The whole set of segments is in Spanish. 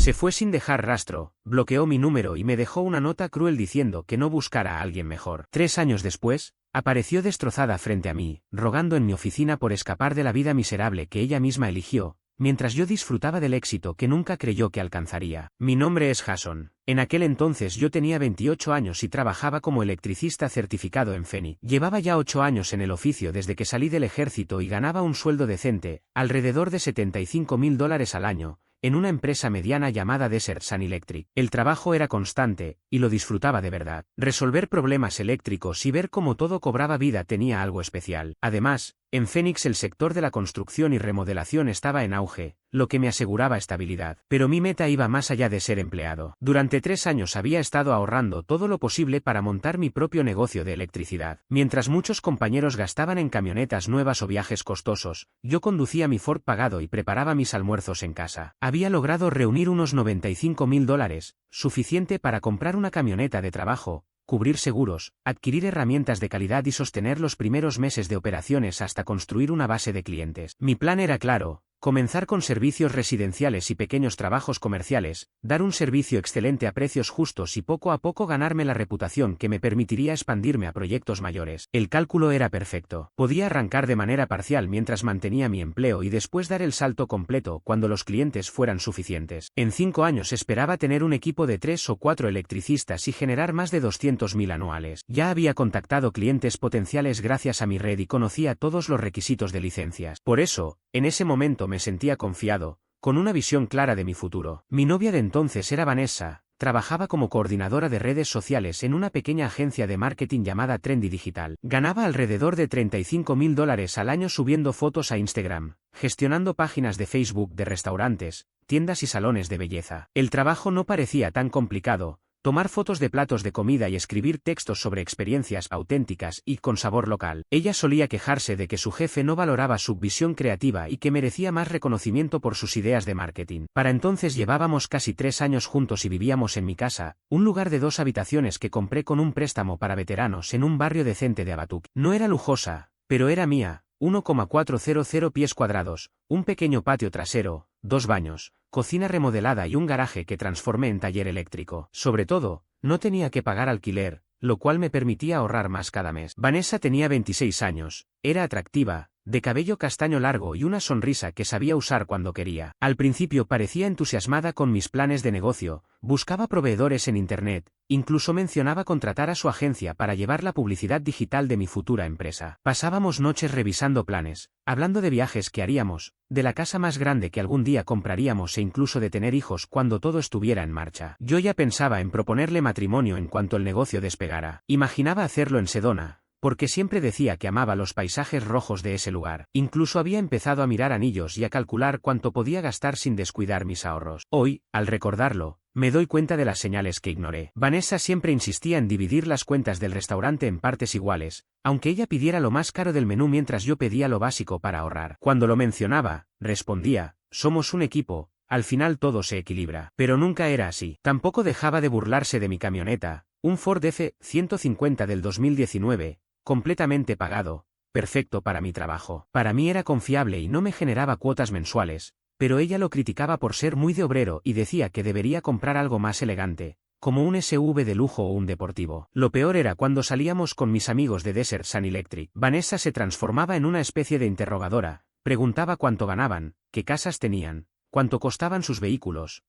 Se fue sin dejar rastro, bloqueó mi número y me dejó una nota cruel diciendo que no buscara a alguien mejor. 3 años después, apareció destrozada frente a mí, rogando en mi oficina por escapar de la vida miserable que ella misma eligió, mientras yo disfrutaba del éxito que nunca creyó que alcanzaría. Mi nombre es Jason. En aquel entonces yo tenía 28 años y trabajaba como electricista certificado en Phoenix. Llevaba ya 8 años en el oficio desde que salí del ejército y ganaba un sueldo decente, alrededor de $75,000 al año, en una empresa mediana llamada Desert Sun Electric. El trabajo era constante, y lo disfrutaba de verdad. Resolver problemas eléctricos y ver cómo todo cobraba vida tenía algo especial. Además, en Phoenix el sector de la construcción y remodelación estaba en auge, lo que me aseguraba estabilidad. Pero mi meta iba más allá de ser empleado. Durante 3 años había estado ahorrando todo lo posible para montar mi propio negocio de electricidad. Mientras muchos compañeros gastaban en camionetas nuevas o viajes costosos, yo conducía mi Ford pagado y preparaba mis almuerzos en casa. Había logrado reunir unos $95,000, suficiente para comprar una camioneta de trabajo, cubrir seguros, adquirir herramientas de calidad y sostener los primeros meses de operaciones hasta construir una base de clientes. Mi plan era claro: comenzar con servicios residenciales y pequeños trabajos comerciales, dar un servicio excelente a precios justos y poco a poco ganarme la reputación que me permitiría expandirme a proyectos mayores. El cálculo era perfecto. Podía arrancar de manera parcial mientras mantenía mi empleo y después dar el salto completo cuando los clientes fueran suficientes. En 5 años esperaba tener un equipo de 3 o 4 electricistas y generar más de 200,000 anuales. Ya había contactado clientes potenciales gracias a mi red y conocía todos los requisitos de licencias. Por eso, en ese momento me sentía confiado, con una visión clara de mi futuro. Mi novia de entonces era Vanessa, trabajaba como coordinadora de redes sociales en una pequeña agencia de marketing llamada Trendy Digital. Ganaba alrededor de $35,000 al año subiendo fotos a Instagram, gestionando páginas de Facebook de restaurantes, tiendas y salones de belleza. El trabajo no parecía tan complicado: tomar fotos de platos de comida y escribir textos sobre experiencias auténticas y con sabor local. Ella solía quejarse de que su jefe no valoraba su visión creativa y que merecía más reconocimiento por sus ideas de marketing. Para entonces llevábamos casi 3 años juntos y vivíamos en mi casa, un lugar de 2 habitaciones que compré con un préstamo para veteranos en un barrio decente de Abatuk. No era lujosa, pero era mía: 1,400 pies cuadrados, un pequeño patio trasero, 2 baños, cocina remodelada y un garaje que transformé en taller eléctrico. Sobre todo, no tenía que pagar alquiler, lo cual me permitía ahorrar más cada mes. Vanessa tenía 26 años, era atractiva, de cabello castaño largo y una sonrisa que sabía usar cuando quería. Al principio parecía entusiasmada con mis planes de negocio, buscaba proveedores en Internet, incluso mencionaba contratar a su agencia para llevar la publicidad digital de mi futura empresa. Pasábamos noches revisando planes, hablando de viajes que haríamos, de la casa más grande que algún día compraríamos e incluso de tener hijos cuando todo estuviera en marcha. Yo ya pensaba en proponerle matrimonio en cuanto el negocio despegara. Imaginaba hacerlo en Sedona, porque siempre decía que amaba los paisajes rojos de ese lugar. Incluso había empezado a mirar anillos y a calcular cuánto podía gastar sin descuidar mis ahorros. Hoy, al recordarlo, me doy cuenta de las señales que ignoré. Vanessa siempre insistía en dividir las cuentas del restaurante en partes iguales, aunque ella pidiera lo más caro del menú mientras yo pedía lo básico para ahorrar. Cuando lo mencionaba, respondía: somos un equipo, al final todo se equilibra. Pero nunca era así. Tampoco dejaba de burlarse de mi camioneta, un Ford F-150 del 2019, completamente pagado, perfecto para mi trabajo. Para mí era confiable y no me generaba cuotas mensuales, pero ella lo criticaba por ser muy de obrero y decía que debería comprar algo más elegante, como un SUV de lujo o un deportivo. Lo peor era cuando salíamos con mis amigos de Desert Sun Electric. Vanessa se transformaba en una especie de interrogadora, preguntaba cuánto ganaban, qué casas tenían, cuánto costaban sus vehículos,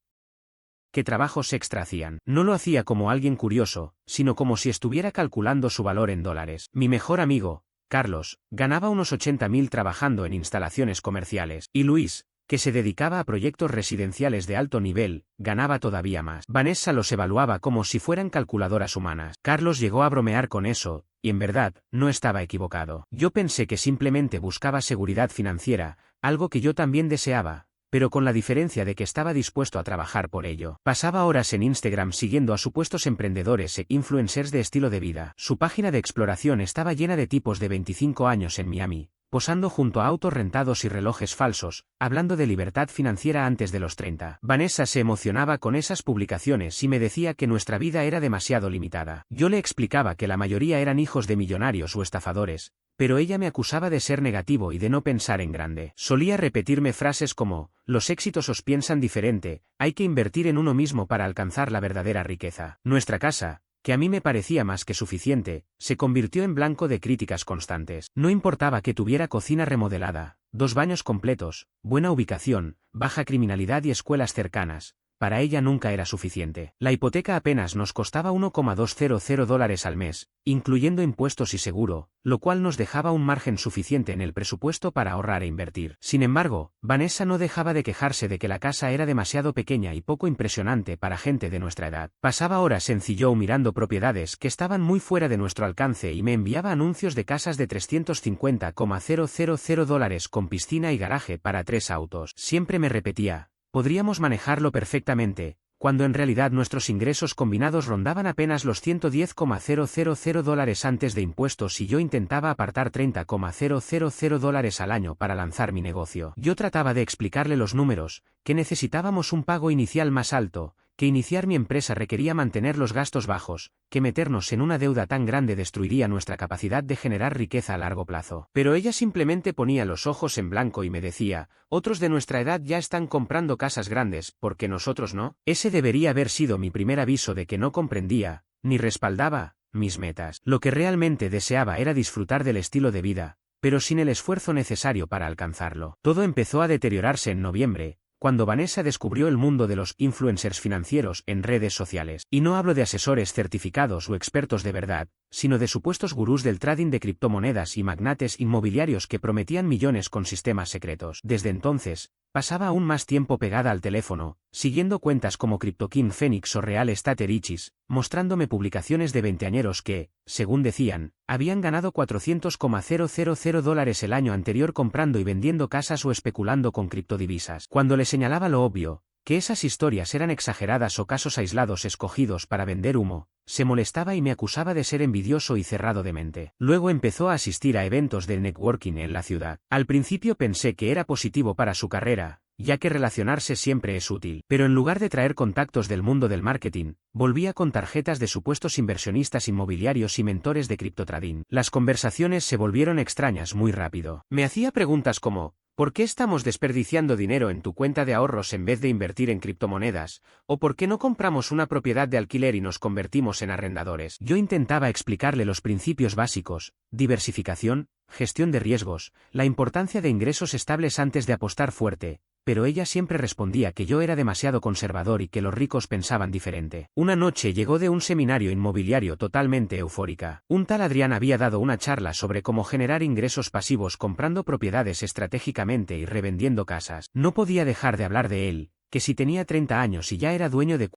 qué trabajos extra hacían. No lo hacía como alguien curioso, sino como si estuviera calculando su valor en dólares. Mi mejor amigo, Carlos, ganaba unos 80,000 trabajando en instalaciones comerciales, y Luis, que se dedicaba a proyectos residenciales de alto nivel, ganaba todavía más. Vanessa los evaluaba como si fueran calculadoras humanas. Carlos llegó a bromear con eso, y en verdad, no estaba equivocado. Yo pensé que simplemente buscaba seguridad financiera, algo que yo también deseaba, pero con la diferencia de que estaba dispuesto a trabajar por ello. Pasaba horas en Instagram siguiendo a supuestos emprendedores e influencers de estilo de vida. Su página de exploración estaba llena de tipos de 25 años en Miami, posando junto a autos rentados y relojes falsos, hablando de libertad financiera antes de los 30. Vanessa se emocionaba con esas publicaciones y me decía que nuestra vida era demasiado limitada. Yo le explicaba que la mayoría eran hijos de millonarios o estafadores, pero ella me acusaba de ser negativo y de no pensar en grande. Solía repetirme frases como: los exitosos piensan diferente, hay que invertir en uno mismo para alcanzar la verdadera riqueza. Nuestra casa, que a mí me parecía más que suficiente, se convirtió en blanco de críticas constantes. No importaba que tuviera cocina remodelada, 2 baños completos, buena ubicación, baja criminalidad y escuelas cercanas. Para ella nunca era suficiente. La hipoteca apenas nos costaba $1,200 al mes, incluyendo impuestos y seguro, lo cual nos dejaba un margen suficiente en el presupuesto para ahorrar e invertir. Sin embargo, Vanessa no dejaba de quejarse de que la casa era demasiado pequeña y poco impresionante para gente de nuestra edad. Pasaba horas en Zillow mirando propiedades que estaban muy fuera de nuestro alcance y me enviaba anuncios de casas de $350,000 con piscina y garaje para 3 autos. Siempre me repetía: podríamos manejarlo perfectamente, cuando en realidad nuestros ingresos combinados rondaban apenas los $110,000 antes de impuestos y yo intentaba apartar $30,000 al año para lanzar mi negocio. Yo trataba de explicarle los números, que necesitábamos un pago inicial más alto, que iniciar mi empresa requería mantener los gastos bajos, que meternos en una deuda tan grande destruiría nuestra capacidad de generar riqueza a largo plazo. Pero ella simplemente ponía los ojos en blanco y me decía: otros de nuestra edad ya están comprando casas grandes, ¿por qué nosotros no? Ese debería haber sido mi primer aviso de que no comprendía, ni respaldaba, mis metas. Lo que realmente deseaba era disfrutar del estilo de vida, pero sin el esfuerzo necesario para alcanzarlo. Todo empezó a deteriorarse en noviembre, cuando Vanessa descubrió el mundo de los influencers financieros en redes sociales. Y no hablo de asesores certificados o expertos de verdad, sino de supuestos gurús del trading de criptomonedas y magnates inmobiliarios que prometían millones con sistemas secretos. Desde entonces, pasaba aún más tiempo pegada al teléfono, siguiendo cuentas como CryptoKing Phoenix o Real Estate Riches, mostrándome publicaciones de veinteañeros que, según decían, habían ganado $400,000 el año anterior comprando y vendiendo casas o especulando con criptodivisas. Cuando le señalaba lo obvio, que esas historias eran exageradas o casos aislados escogidos para vender humo, se molestaba y me acusaba de ser envidioso y cerrado de mente. Luego empezó a asistir a eventos de networking en la ciudad. Al principio pensé que era positivo para su carrera, ya que relacionarse siempre es útil. Pero en lugar de traer contactos del mundo del marketing, volvía con tarjetas de supuestos inversionistas inmobiliarios y mentores de criptotrading. Las conversaciones se volvieron extrañas muy rápido. Me hacía preguntas como: ¿por qué estamos desperdiciando dinero en tu cuenta de ahorros en vez de invertir en criptomonedas? ¿O por qué no compramos una propiedad de alquiler y nos convertimos en arrendadores? Yo intentaba explicarle los principios básicos: diversificación, gestión de riesgos, la importancia de ingresos estables antes de apostar fuerte, pero ella siempre respondía que yo era demasiado conservador y que los ricos pensaban diferente. Una noche llegó de un seminario inmobiliario totalmente eufórica. Un tal Adrián había dado una charla sobre cómo generar ingresos pasivos comprando propiedades estratégicamente y revendiendo casas. No podía dejar de hablar de él, que si tenía 30 años y ya era dueño de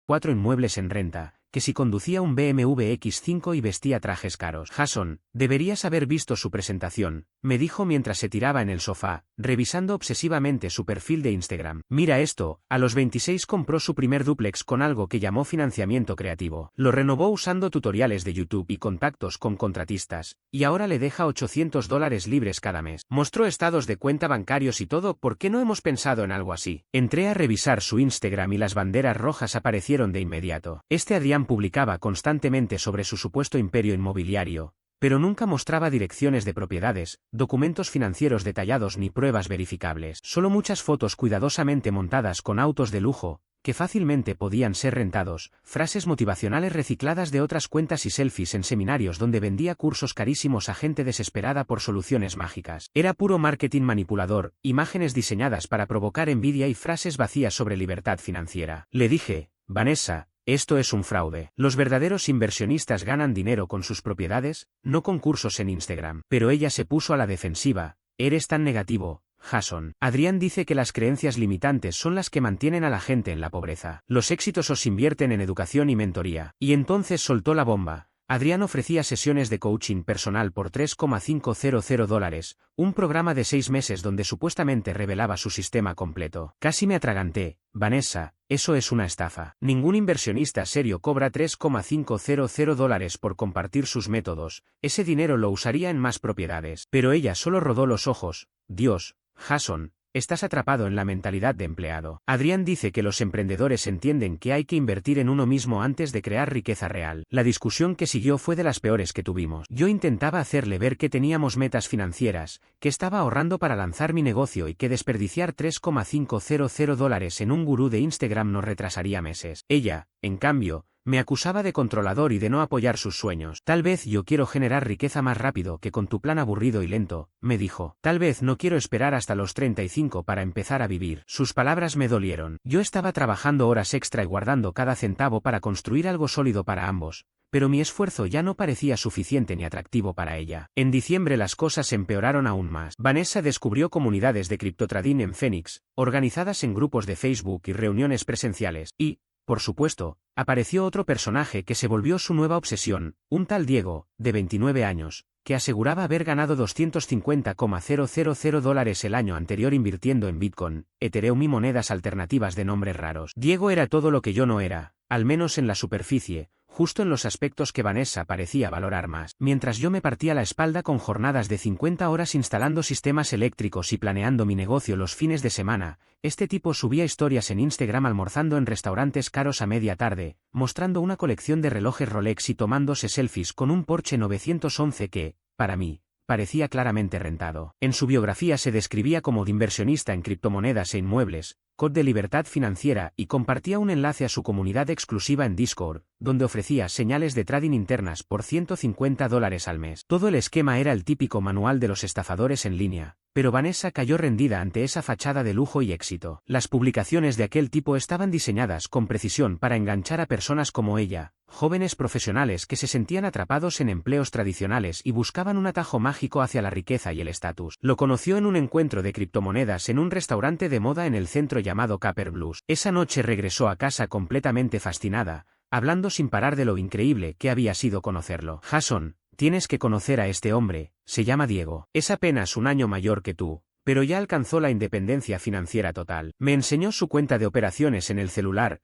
4 inmuebles en renta, que si conducía un BMW X5 y vestía trajes caros. Jason, deberías haber visto su presentación, me dijo mientras se tiraba en el sofá, revisando obsesivamente su perfil de Instagram. Mira esto: a los 26 compró su primer dúplex con algo que llamó financiamiento creativo. Lo renovó usando tutoriales de YouTube y contactos con contratistas, y ahora le deja $800 libres cada mes. Mostró estados de cuenta bancarios y todo. ¿Por qué no hemos pensado en algo así? Entré a revisar su Instagram y las banderas rojas aparecieron de inmediato. Adrián publicaba constantemente sobre su supuesto imperio inmobiliario, pero nunca mostraba direcciones de propiedades, documentos financieros detallados ni pruebas verificables. Solo muchas fotos cuidadosamente montadas con autos de lujo, que fácilmente podían ser rentados, frases motivacionales recicladas de otras cuentas y selfies en seminarios donde vendía cursos carísimos a gente desesperada por soluciones mágicas. Era puro marketing manipulador, imágenes diseñadas para provocar envidia y frases vacías sobre libertad financiera. Le dije: Vanessa, esto es un fraude. Los verdaderos inversionistas ganan dinero con sus propiedades, no con cursos en Instagram. Pero ella se puso a la defensiva: eres tan negativo, Jason. Adrián dice que las creencias limitantes son las que mantienen a la gente en la pobreza. Los exitosos invierten en educación y mentoría. Y entonces soltó la bomba: Adrián ofrecía sesiones de coaching personal por $3,500, un programa de 6 meses donde supuestamente revelaba su sistema completo. Casi me atraganté. Vanessa, eso es una estafa. Ningún inversionista serio cobra $3,500 por compartir sus métodos, ese dinero lo usaría en más propiedades. Pero ella solo rodó los ojos. Dios, Jason. Estás atrapado en la mentalidad de empleado. Adrián dice que los emprendedores entienden que hay que invertir en uno mismo antes de crear riqueza real. La discusión que siguió fue de las peores que tuvimos. Yo intentaba hacerle ver que teníamos metas financieras, que estaba ahorrando para lanzar mi negocio y que desperdiciar $3,500 en un gurú de Instagram nos retrasaría meses. Ella, en cambio, me acusaba de controlador y de no apoyar sus sueños. Tal vez yo quiero generar riqueza más rápido que con tu plan aburrido y lento, me dijo. Tal vez no quiero esperar hasta los 35 para empezar a vivir. Sus palabras me dolieron. Yo estaba trabajando horas extra y guardando cada centavo para construir algo sólido para ambos, pero mi esfuerzo ya no parecía suficiente ni atractivo para ella. En diciembre las cosas empeoraron aún más. Vanessa descubrió comunidades de criptotrading en Phoenix, organizadas en grupos de Facebook y reuniones presenciales, y, por supuesto, apareció otro personaje que se volvió su nueva obsesión, un tal Diego, de 29 años, que aseguraba haber ganado $250,000 el año anterior invirtiendo en Bitcoin, Ethereum y monedas alternativas de nombres raros. Diego era todo lo que yo no era, al menos en la superficie, justo en los aspectos que Vanessa parecía valorar más. Mientras yo me partía la espalda con jornadas de 50 horas instalando sistemas eléctricos y planeando mi negocio los fines de semana, este tipo subía historias en Instagram almorzando en restaurantes caros a media tarde, mostrando una colección de relojes Rolex y tomándose selfies con un Porsche 911 que, para mí, parecía claramente rentado. En su biografía se describía como inversionista en criptomonedas e inmuebles, coach de libertad financiera y compartía un enlace a su comunidad exclusiva en Discord, donde ofrecía señales de trading internas por $150 al mes. Todo el esquema era el típico manual de los estafadores en línea, pero Vanessa cayó rendida ante esa fachada de lujo y éxito. Las publicaciones de aquel tipo estaban diseñadas con precisión para enganchar a personas como ella, jóvenes profesionales que se sentían atrapados en empleos tradicionales y buscaban un atajo mágico hacia la riqueza y el estatus. Lo conoció en un encuentro de criptomonedas en un restaurante de moda en el centro llamado Caper Blues. Esa noche regresó a casa completamente fascinada, hablando sin parar de lo increíble que había sido conocerlo. Jason, tienes que conocer a este hombre, se llama Diego. Es apenas un año mayor que tú, pero ya alcanzó la independencia financiera total. Me enseñó su cuenta de operaciones en el celular.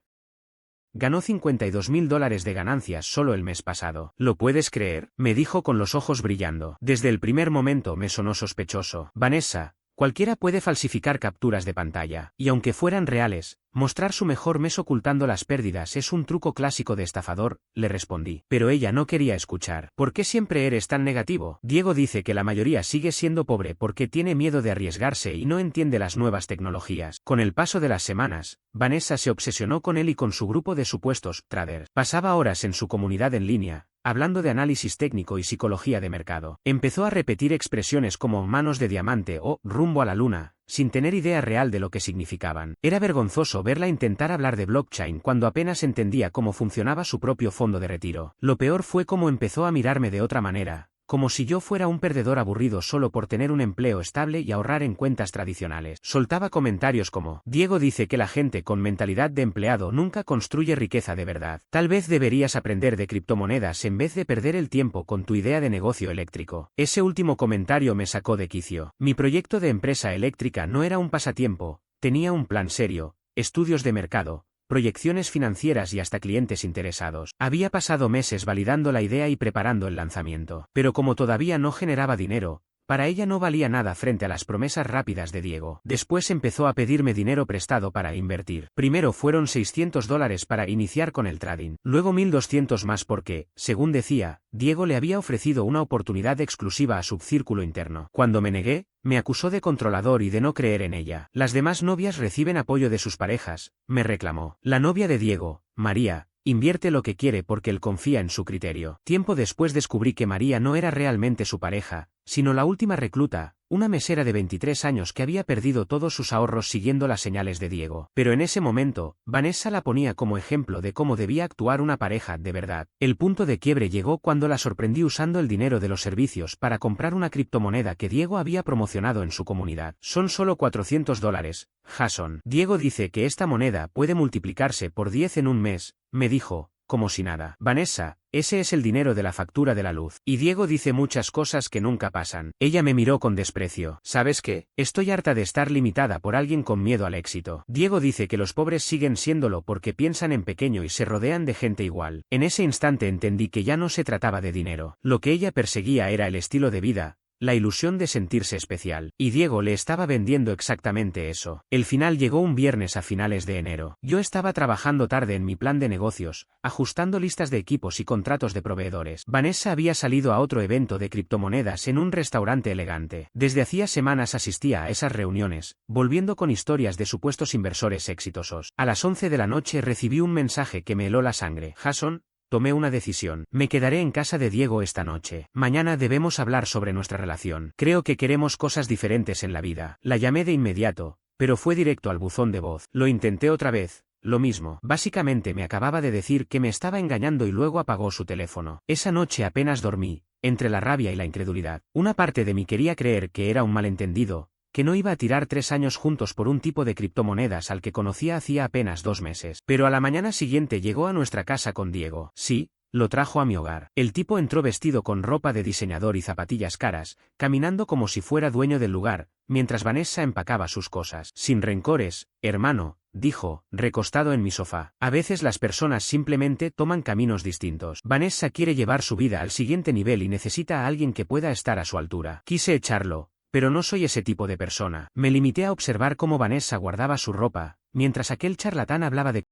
Ganó $52,000 de ganancias solo el mes pasado. ¿Lo puedes creer?, me dijo con los ojos brillando. Desde el primer momento me sonó sospechoso. Vanessa, cualquiera puede falsificar capturas de pantalla, y aunque fueran reales, mostrar su mejor mes ocultando las pérdidas es un truco clásico de estafador, le respondí. Pero ella no quería escuchar. ¿Por qué siempre eres tan negativo? Diego dice que la mayoría sigue siendo pobre porque tiene miedo de arriesgarse y no entiende las nuevas tecnologías. Con el paso de las semanas, Vanessa se obsesionó con él y con su grupo de supuestos traders. Pasaba horas en su comunidad en línea, hablando de análisis técnico y psicología de mercado. Empezó a repetir expresiones como manos de diamante o rumbo a la luna, sin tener idea real de lo que significaban. Era vergonzoso verla intentar hablar de blockchain cuando apenas entendía cómo funcionaba su propio fondo de retiro. Lo peor fue cómo empezó a mirarme de otra manera, como si yo fuera un perdedor aburrido solo por tener un empleo estable y ahorrar en cuentas tradicionales. Soltaba comentarios como: Diego dice que la gente con mentalidad de empleado nunca construye riqueza de verdad. Tal vez deberías aprender de criptomonedas en vez de perder el tiempo con tu idea de negocio eléctrico. Ese último comentario me sacó de quicio. Mi proyecto de empresa eléctrica no era un pasatiempo, tenía un plan serio, estudios de mercado, proyecciones financieras y hasta clientes interesados. Había pasado meses validando la idea y preparando el lanzamiento. Pero como todavía no generaba dinero, para ella no valía nada frente a las promesas rápidas de Diego. Después empezó a pedirme dinero prestado para invertir. Primero fueron $600 para iniciar con el trading. Luego 1.200 más porque, según decía, Diego le había ofrecido una oportunidad exclusiva a su círculo interno. Cuando me negué, me acusó de controlador y de no creer en ella. Las demás novias reciben apoyo de sus parejas, me reclamó. La novia de Diego, María, invierte lo que quiere porque él confía en su criterio. Tiempo después descubrí que María no era realmente su pareja, sino la última recluta, una mesera de 23 años que había perdido todos sus ahorros siguiendo las señales de Diego. Pero en ese momento, Vanessa la ponía como ejemplo de cómo debía actuar una pareja de verdad. El punto de quiebre llegó cuando la sorprendí usando el dinero de los servicios para comprar una criptomoneda que Diego había promocionado en su comunidad. Son solo $400, Jason. Diego dice que esta moneda puede multiplicarse por 10 en un mes, me dijo, como si nada. Vanessa, ese es el dinero de la factura de la luz. Y Diego dice muchas cosas que nunca pasan. Ella me miró con desprecio. ¿Sabes qué? Estoy harta de estar limitada por alguien con miedo al éxito. Diego dice que los pobres siguen siéndolo porque piensan en pequeño y se rodean de gente igual. En ese instante entendí que ya no se trataba de dinero. Lo que ella perseguía era el estilo de vida, la ilusión de sentirse especial. Y Diego le estaba vendiendo exactamente eso. El final llegó un viernes a finales de enero. Yo estaba trabajando tarde en mi plan de negocios, ajustando listas de equipos y contratos de proveedores. Vanessa había salido a otro evento de criptomonedas en un restaurante elegante. Desde hacía semanas asistía a esas reuniones, volviendo con historias de supuestos inversores exitosos. A las 11 de la noche recibí un mensaje que me heló la sangre. Jason, tomé una decisión. Me quedaré en casa de Diego esta noche. Mañana debemos hablar sobre nuestra relación. Creo que queremos cosas diferentes en la vida. La llamé de inmediato, pero fue directo al buzón de voz. Lo intenté otra vez. Lo mismo. Básicamente me acababa de decir que me estaba engañando y luego apagó su teléfono. Esa noche apenas dormí, entre la rabia y la incredulidad. Una parte de mí quería creer que era un malentendido, que no iba a tirar 3 años juntos por un tipo de criptomonedas al que conocía hacía apenas 2 meses. Pero a la mañana siguiente llegó a nuestra casa con Diego. Sí, lo trajo a mi hogar. El tipo entró vestido con ropa de diseñador y zapatillas caras, caminando como si fuera dueño del lugar, mientras Vanessa empacaba sus cosas. Sin rencores, hermano, dijo, recostado en mi sofá. A veces las personas simplemente toman caminos distintos. Vanessa quiere llevar su vida al siguiente nivel y necesita a alguien que pueda estar a su altura. Quise echarlo, pero no soy ese tipo de persona. Me limité a observar cómo Vanessa guardaba su ropa, mientras aquel charlatán hablaba de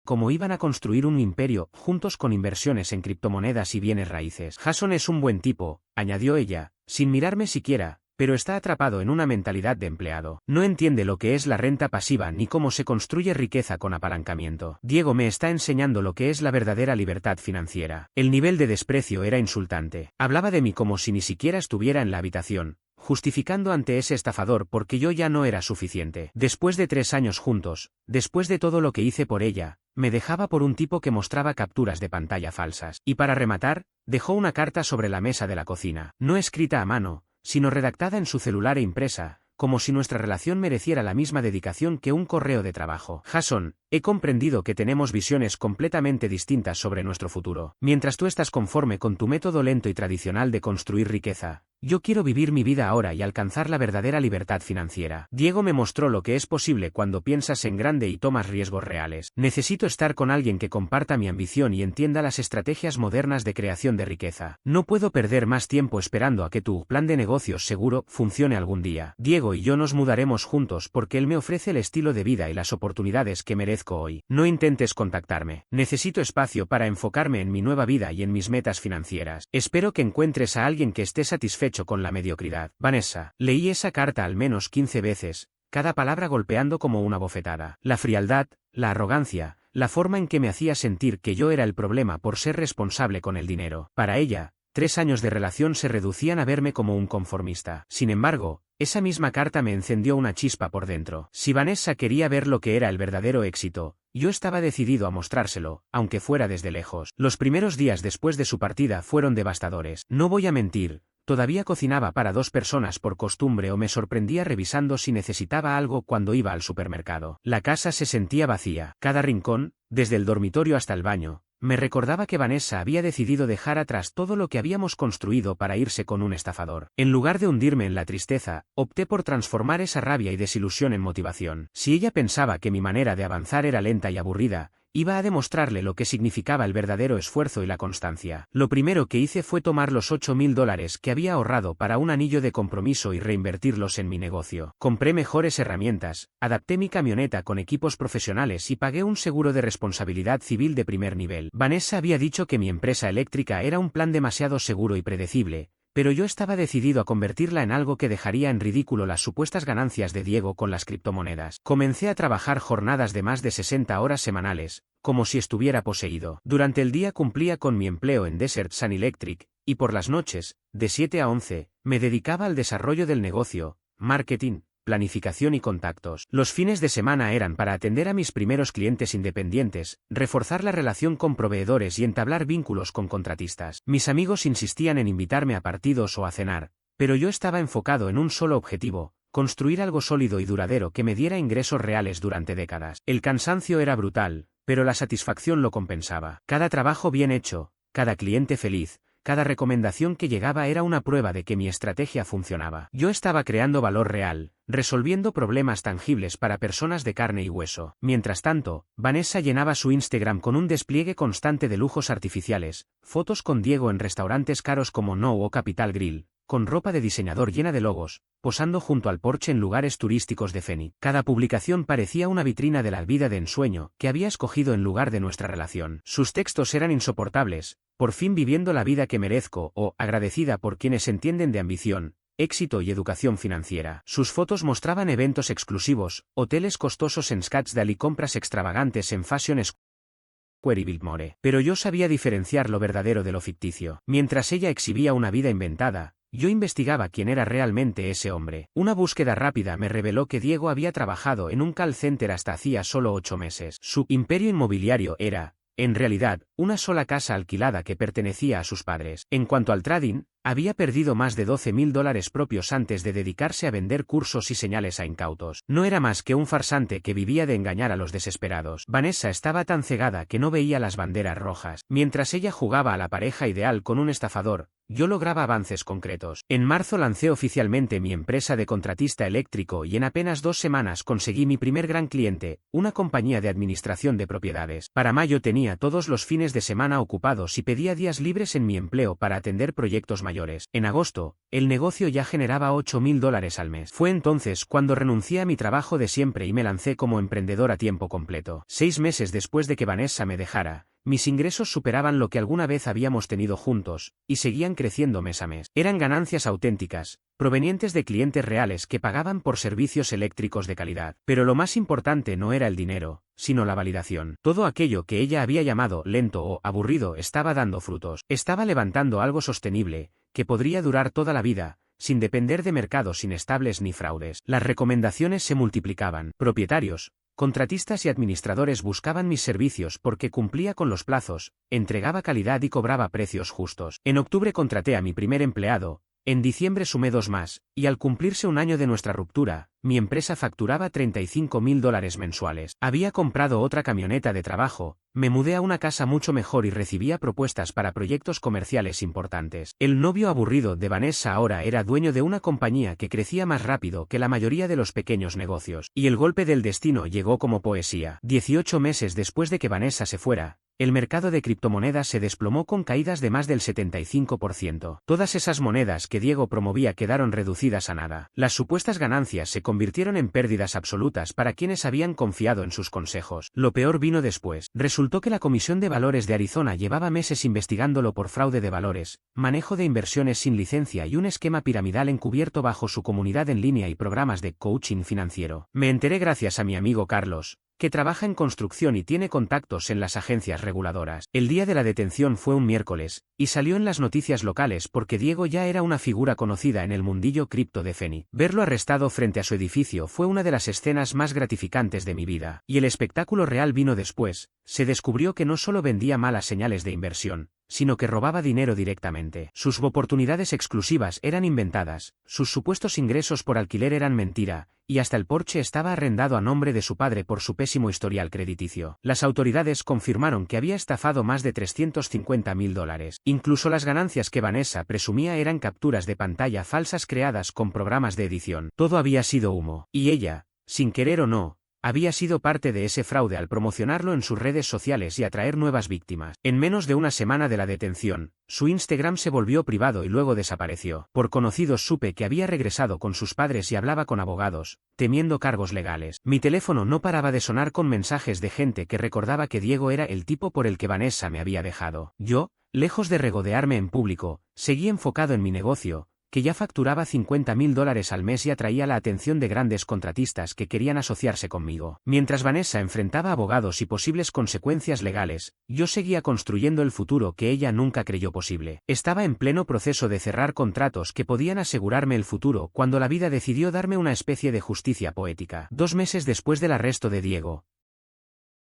cómo iban a construir un imperio juntos con inversiones en criptomonedas y bienes raíces. Jason es un buen tipo, añadió ella, sin mirarme siquiera, pero está atrapado en una mentalidad de empleado. No entiende lo que es la renta pasiva ni cómo se construye riqueza con apalancamiento. Diego me está enseñando lo que es la verdadera libertad financiera. El nivel de desprecio era insultante. Hablaba de mí como si ni siquiera estuviera en la habitación, justificando ante ese estafador porque yo ya no era suficiente. Después de 3 años juntos, después de todo lo que hice por ella, me dejaba por un tipo que mostraba capturas de pantalla falsas. Y para rematar, dejó una carta sobre la mesa de la cocina, no escrita a mano, sino redactada en su celular e impresa, como si nuestra relación mereciera la misma dedicación que un correo de trabajo. Jason, he comprendido que tenemos visiones completamente distintas sobre nuestro futuro. Mientras tú estás conforme con tu método lento y tradicional de construir riqueza, yo quiero vivir mi vida ahora y alcanzar la verdadera libertad financiera. Diego me mostró lo que es posible cuando piensas en grande y tomas riesgos reales. Necesito estar con alguien que comparta mi ambición y entienda las estrategias modernas de creación de riqueza. No puedo perder más tiempo esperando a que tu plan de negocios seguro funcione algún día. Diego y yo nos mudaremos juntos porque él me ofrece el estilo de vida y las oportunidades que merezco hoy. No intentes contactarme. Necesito espacio para enfocarme en mi nueva vida y en mis metas financieras. Espero que encuentres a alguien que esté satisfecho con la mediocridad. Vanessa, leí esa carta al menos 15 veces, cada palabra golpeando como una bofetada. La frialdad, la arrogancia, la forma en que me hacía sentir que yo era el problema por ser responsable con el dinero. Para ella, 3 años de relación se reducían a verme como un conformista. Sin embargo, esa misma carta me encendió una chispa por dentro. Si Vanessa quería ver lo que era el verdadero éxito, yo estaba decidido a mostrárselo, aunque fuera desde lejos. Los primeros días después de su partida fueron devastadores. No voy a mentir. Todavía cocinaba para 2 personas por costumbre o me sorprendía revisando si necesitaba algo cuando iba al supermercado. La casa se sentía vacía. Cada rincón, desde el dormitorio hasta el baño, me recordaba que Vanessa había decidido dejar atrás todo lo que habíamos construido para irse con un estafador. En lugar de hundirme en la tristeza, opté por transformar esa rabia y desilusión en motivación. Si ella pensaba que mi manera de avanzar era lenta y aburrida, iba a demostrarle lo que significaba el verdadero esfuerzo y la constancia. Lo primero que hice fue tomar los $8,000 que había ahorrado para un anillo de compromiso y reinvertirlos en mi negocio. Compré mejores herramientas, adapté mi camioneta con equipos profesionales y pagué un seguro de responsabilidad civil de primer nivel. Vanessa había dicho que mi empresa eléctrica era un plan demasiado seguro y predecible, pero yo estaba decidido a convertirla en algo que dejaría en ridículo las supuestas ganancias de Diego con las criptomonedas. Comencé a trabajar jornadas de más de 60 horas semanales, como si estuviera poseído. Durante el día cumplía con mi empleo en Desert Sun Electric, y por las noches, de 7 a 11, me dedicaba al desarrollo del negocio, marketing, planificación y contactos. Los fines de semana eran para atender a mis primeros clientes independientes, reforzar la relación con proveedores y entablar vínculos con contratistas. Mis amigos insistían en invitarme a partidos o a cenar, pero yo estaba enfocado en un solo objetivo: construir algo sólido y duradero que me diera ingresos reales durante décadas. El cansancio era brutal, pero la satisfacción lo compensaba. Cada trabajo bien hecho, cada cliente feliz, cada recomendación que llegaba era una prueba de que mi estrategia funcionaba. Yo estaba creando valor real, resolviendo problemas tangibles para personas de carne y hueso. Mientras tanto, Vanessa llenaba su Instagram con un despliegue constante de lujos artificiales, fotos con Diego en restaurantes caros como No o Capital Grill, con ropa de diseñador llena de logos, posando junto al Porsche en lugares turísticos de Phoenix. Cada publicación parecía una vitrina de la vida de ensueño que había escogido en lugar de nuestra relación. Sus textos eran insoportables: por fin viviendo la vida que merezco, o agradecida por quienes entienden de ambición, éxito y educación financiera. Sus fotos mostraban eventos exclusivos, hoteles costosos en Scottsdale y compras extravagantes en Fashion Square y Biltmore. Pero yo sabía diferenciar lo verdadero de lo ficticio. Mientras ella exhibía una vida inventada, yo investigaba quién era realmente ese hombre. Una búsqueda rápida me reveló que Diego había trabajado en un call center hasta hacía solo 8 meses. Su imperio inmobiliario era, en realidad, una sola casa alquilada que pertenecía a sus padres. En cuanto al trading, había perdido más de $12,000 propios antes de dedicarse a vender cursos y señales a incautos. No era más que un farsante que vivía de engañar a los desesperados. Vanessa estaba tan cegada que no veía las banderas rojas. Mientras ella jugaba a la pareja ideal con un estafador, yo lograba avances concretos. En marzo lancé oficialmente mi empresa de contratista eléctrico y en apenas 2 semanas conseguí mi primer gran cliente, una compañía de administración de propiedades. Para mayo tenía todos los fines de semana ocupados y pedía días libres en mi empleo para atender proyectos mayores. En agosto, el negocio ya generaba $8,000 al mes. Fue entonces cuando renuncié a mi trabajo de siempre y me lancé como emprendedor a tiempo completo. 6 meses después de que Vanessa me dejara, mis ingresos superaban lo que alguna vez habíamos tenido juntos, y seguían creciendo mes a mes. Eran ganancias auténticas, provenientes de clientes reales que pagaban por servicios eléctricos de calidad. Pero lo más importante no era el dinero, sino la validación. Todo aquello que ella había llamado lento o aburrido estaba dando frutos. Estaba levantando algo sostenible, que podría durar toda la vida, sin depender de mercados inestables ni fraudes. Las recomendaciones se multiplicaban. Propietarios, contratistas y administradores buscaban mis servicios porque cumplía con los plazos, entregaba calidad y cobraba precios justos. En octubre contraté a mi primer empleado, en diciembre sumé 2 más, y al cumplirse un año de nuestra ruptura, mi empresa facturaba $35,000 mensuales. Había comprado otra camioneta de trabajo, me mudé a una casa mucho mejor y recibía propuestas para proyectos comerciales importantes. El novio aburrido de Vanessa ahora era dueño de una compañía que crecía más rápido que la mayoría de los pequeños negocios. Y el golpe del destino llegó como poesía. 18 meses después de que Vanessa se fuera, el mercado de criptomonedas se desplomó con caídas de más del 75%. Todas esas monedas que Diego promovía quedaron reducidas a nada. Las supuestas ganancias se convirtieron en pérdidas absolutas para quienes habían confiado en sus consejos. Lo peor vino después. Resultó que la Comisión de Valores de Arizona llevaba meses investigándolo por fraude de valores, manejo de inversiones sin licencia y un esquema piramidal encubierto bajo su comunidad en línea y programas de coaching financiero. Me enteré gracias a mi amigo Carlos, que trabaja en construcción y tiene contactos en las agencias reguladoras. El día de la detención fue un miércoles, y salió en las noticias locales porque Diego ya era una figura conocida en el mundillo cripto de Phoenix. Verlo arrestado frente a su edificio fue una de las escenas más gratificantes de mi vida. Y el espectáculo real vino después. Se descubrió que no solo vendía malas señales de inversión, sino que robaba dinero directamente. Sus oportunidades exclusivas eran inventadas, sus supuestos ingresos por alquiler eran mentira, y hasta el Porsche estaba arrendado a nombre de su padre por su pésimo historial crediticio. Las autoridades confirmaron que había estafado más de $350,000. Incluso las ganancias que Vanessa presumía eran capturas de pantalla falsas creadas con programas de edición. Todo había sido humo. Y ella, sin querer o no, había sido parte de ese fraude al promocionarlo en sus redes sociales y atraer nuevas víctimas. En menos de una semana de la detención, su Instagram se volvió privado y luego desapareció. Por conocidos supe que había regresado con sus padres y hablaba con abogados, temiendo cargos legales. Mi teléfono no paraba de sonar con mensajes de gente que recordaba que Diego era el tipo por el que Vanessa me había dejado. Yo, lejos de regodearme en público, seguí enfocado en mi negocio, que ya facturaba $50,000 al mes y atraía la atención de grandes contratistas que querían asociarse conmigo. Mientras Vanessa enfrentaba abogados y posibles consecuencias legales, yo seguía construyendo el futuro que ella nunca creyó posible. Estaba en pleno proceso de cerrar contratos que podían asegurarme el futuro cuando la vida decidió darme una especie de justicia poética. 2 meses después del arresto de Diego,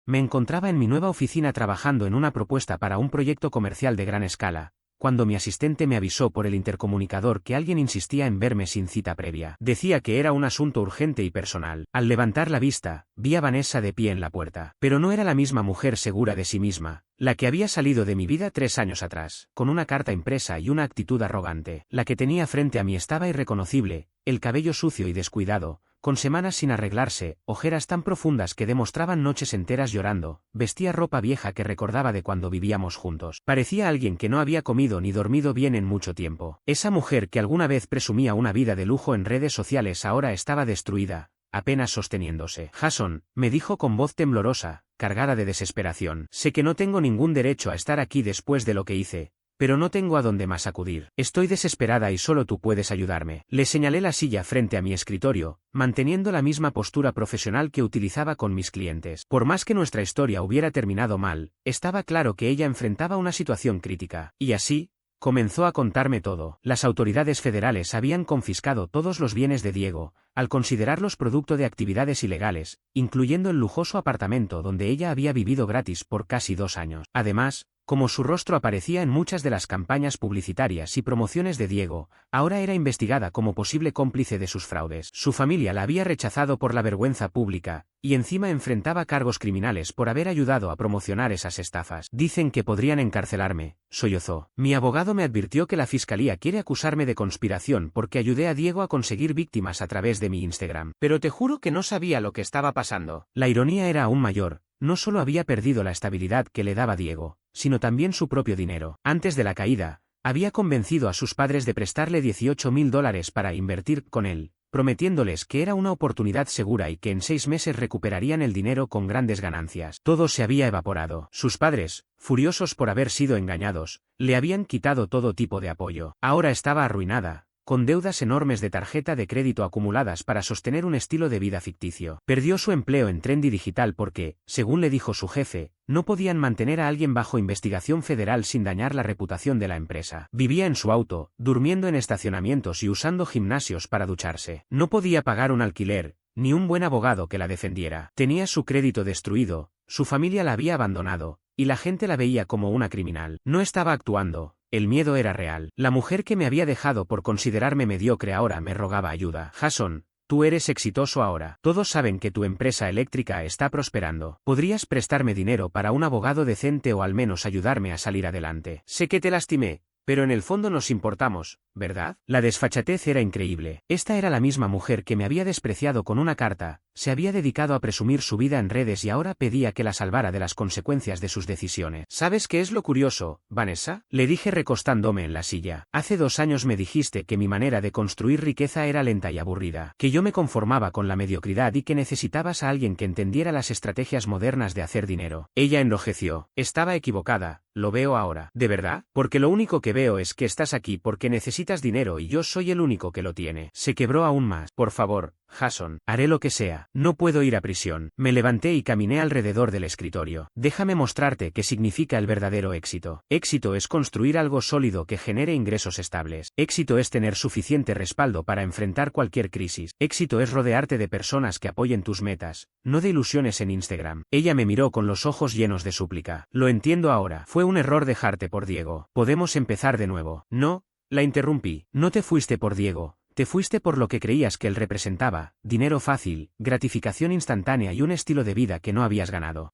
me encontraba en mi nueva oficina trabajando en una propuesta para un proyecto comercial de gran escala, cuando mi asistente me avisó por el intercomunicador que alguien insistía en verme sin cita previa. Decía que era un asunto urgente y personal. Al levantar la vista, vi a Vanessa de pie en la puerta. Pero no era la misma mujer segura de sí misma, la que había salido de mi vida 3 años atrás, con una carta impresa y una actitud arrogante. La que tenía frente a mí estaba irreconocible, el cabello sucio y descuidado, con semanas sin arreglarse, ojeras tan profundas que demostraban noches enteras llorando, vestía ropa vieja que recordaba de cuando vivíamos juntos. Parecía alguien que no había comido ni dormido bien en mucho tiempo. Esa mujer que alguna vez presumía una vida de lujo en redes sociales ahora estaba destruida, apenas sosteniéndose. Jason, me dijo con voz temblorosa, cargada de desesperación. Sé que no tengo ningún derecho a estar aquí después de lo que hice, pero no tengo a dónde más acudir. Estoy desesperada y solo tú puedes ayudarme. Le señalé la silla frente a mi escritorio, manteniendo la misma postura profesional que utilizaba con mis clientes. Por más que nuestra historia hubiera terminado mal, estaba claro que ella enfrentaba una situación crítica. Y así, comenzó a contarme todo. Las autoridades federales habían confiscado todos los bienes de Diego, al considerarlos producto de actividades ilegales, incluyendo el lujoso apartamento donde ella había vivido gratis por casi 2 años. Además, como su rostro aparecía en muchas de las campañas publicitarias y promociones de Diego, ahora era investigada como posible cómplice de sus fraudes. Su familia la había rechazado por la vergüenza pública, y encima enfrentaba cargos criminales por haber ayudado a promocionar esas estafas. Dicen que podrían encarcelarme, sollozó. Mi abogado me advirtió que la fiscalía quiere acusarme de conspiración porque ayudé a Diego a conseguir víctimas a través de mi Instagram. Pero te juro que no sabía lo que estaba pasando. La ironía era aún mayor. No solo había perdido la estabilidad que le daba Diego, sino también su propio dinero. Antes de la caída, había convencido a sus padres de prestarle $18,000 para invertir con él, prometiéndoles que era una oportunidad segura y que en 6 meses recuperarían el dinero con grandes ganancias. Todo se había evaporado. Sus padres, furiosos por haber sido engañados, le habían quitado todo tipo de apoyo. Ahora estaba arruinada, con deudas enormes de tarjeta de crédito acumuladas para sostener un estilo de vida ficticio. Perdió su empleo en Trendy Digital porque, según le dijo su jefe, no podían mantener a alguien bajo investigación federal sin dañar la reputación de la empresa. Vivía en su auto, durmiendo en estacionamientos y usando gimnasios para ducharse. No podía pagar un alquiler, ni un buen abogado que la defendiera. Tenía su crédito destruido, su familia la había abandonado, y la gente la veía como una criminal. No estaba actuando. El miedo era real. La mujer que me había dejado por considerarme mediocre ahora me rogaba ayuda. Jason, tú eres exitoso ahora. Todos saben que tu empresa eléctrica está prosperando. ¿Podrías prestarme dinero para un abogado decente o al menos ayudarme a salir adelante? Sé que te lastimé, pero en el fondo nos importamos, ¿verdad? La desfachatez era increíble. Esta era la misma mujer que me había despreciado con una carta, se había dedicado a presumir su vida en redes y ahora pedía que la salvara de las consecuencias de sus decisiones. ¿Sabes qué es lo curioso, Vanessa? Le dije recostándome en la silla. Hace 2 años me dijiste que mi manera de construir riqueza era lenta y aburrida, que yo me conformaba con la mediocridad y que necesitabas a alguien que entendiera las estrategias modernas de hacer dinero. Ella enrojeció. Estaba equivocada. Lo veo ahora. ¿De verdad? Porque lo único que veo es que estás aquí porque necesitas dinero y yo soy el único que lo tiene. Se quebró aún más. Por favor, Jason, haré lo que sea. No puedo ir a prisión. Me levanté y caminé alrededor del escritorio. Déjame mostrarte qué significa el verdadero éxito. Éxito es construir algo sólido que genere ingresos estables. Éxito es tener suficiente respaldo para enfrentar cualquier crisis. Éxito es rodearte de personas que apoyen tus metas, no de ilusiones en Instagram. Ella me miró con los ojos llenos de súplica. Lo entiendo ahora. Fue un error dejarte por Diego. Podemos empezar de nuevo. No, la interrumpí. No te fuiste por Diego. Te fuiste por lo que creías que él representaba, dinero fácil, gratificación instantánea y un estilo de vida que no habías ganado.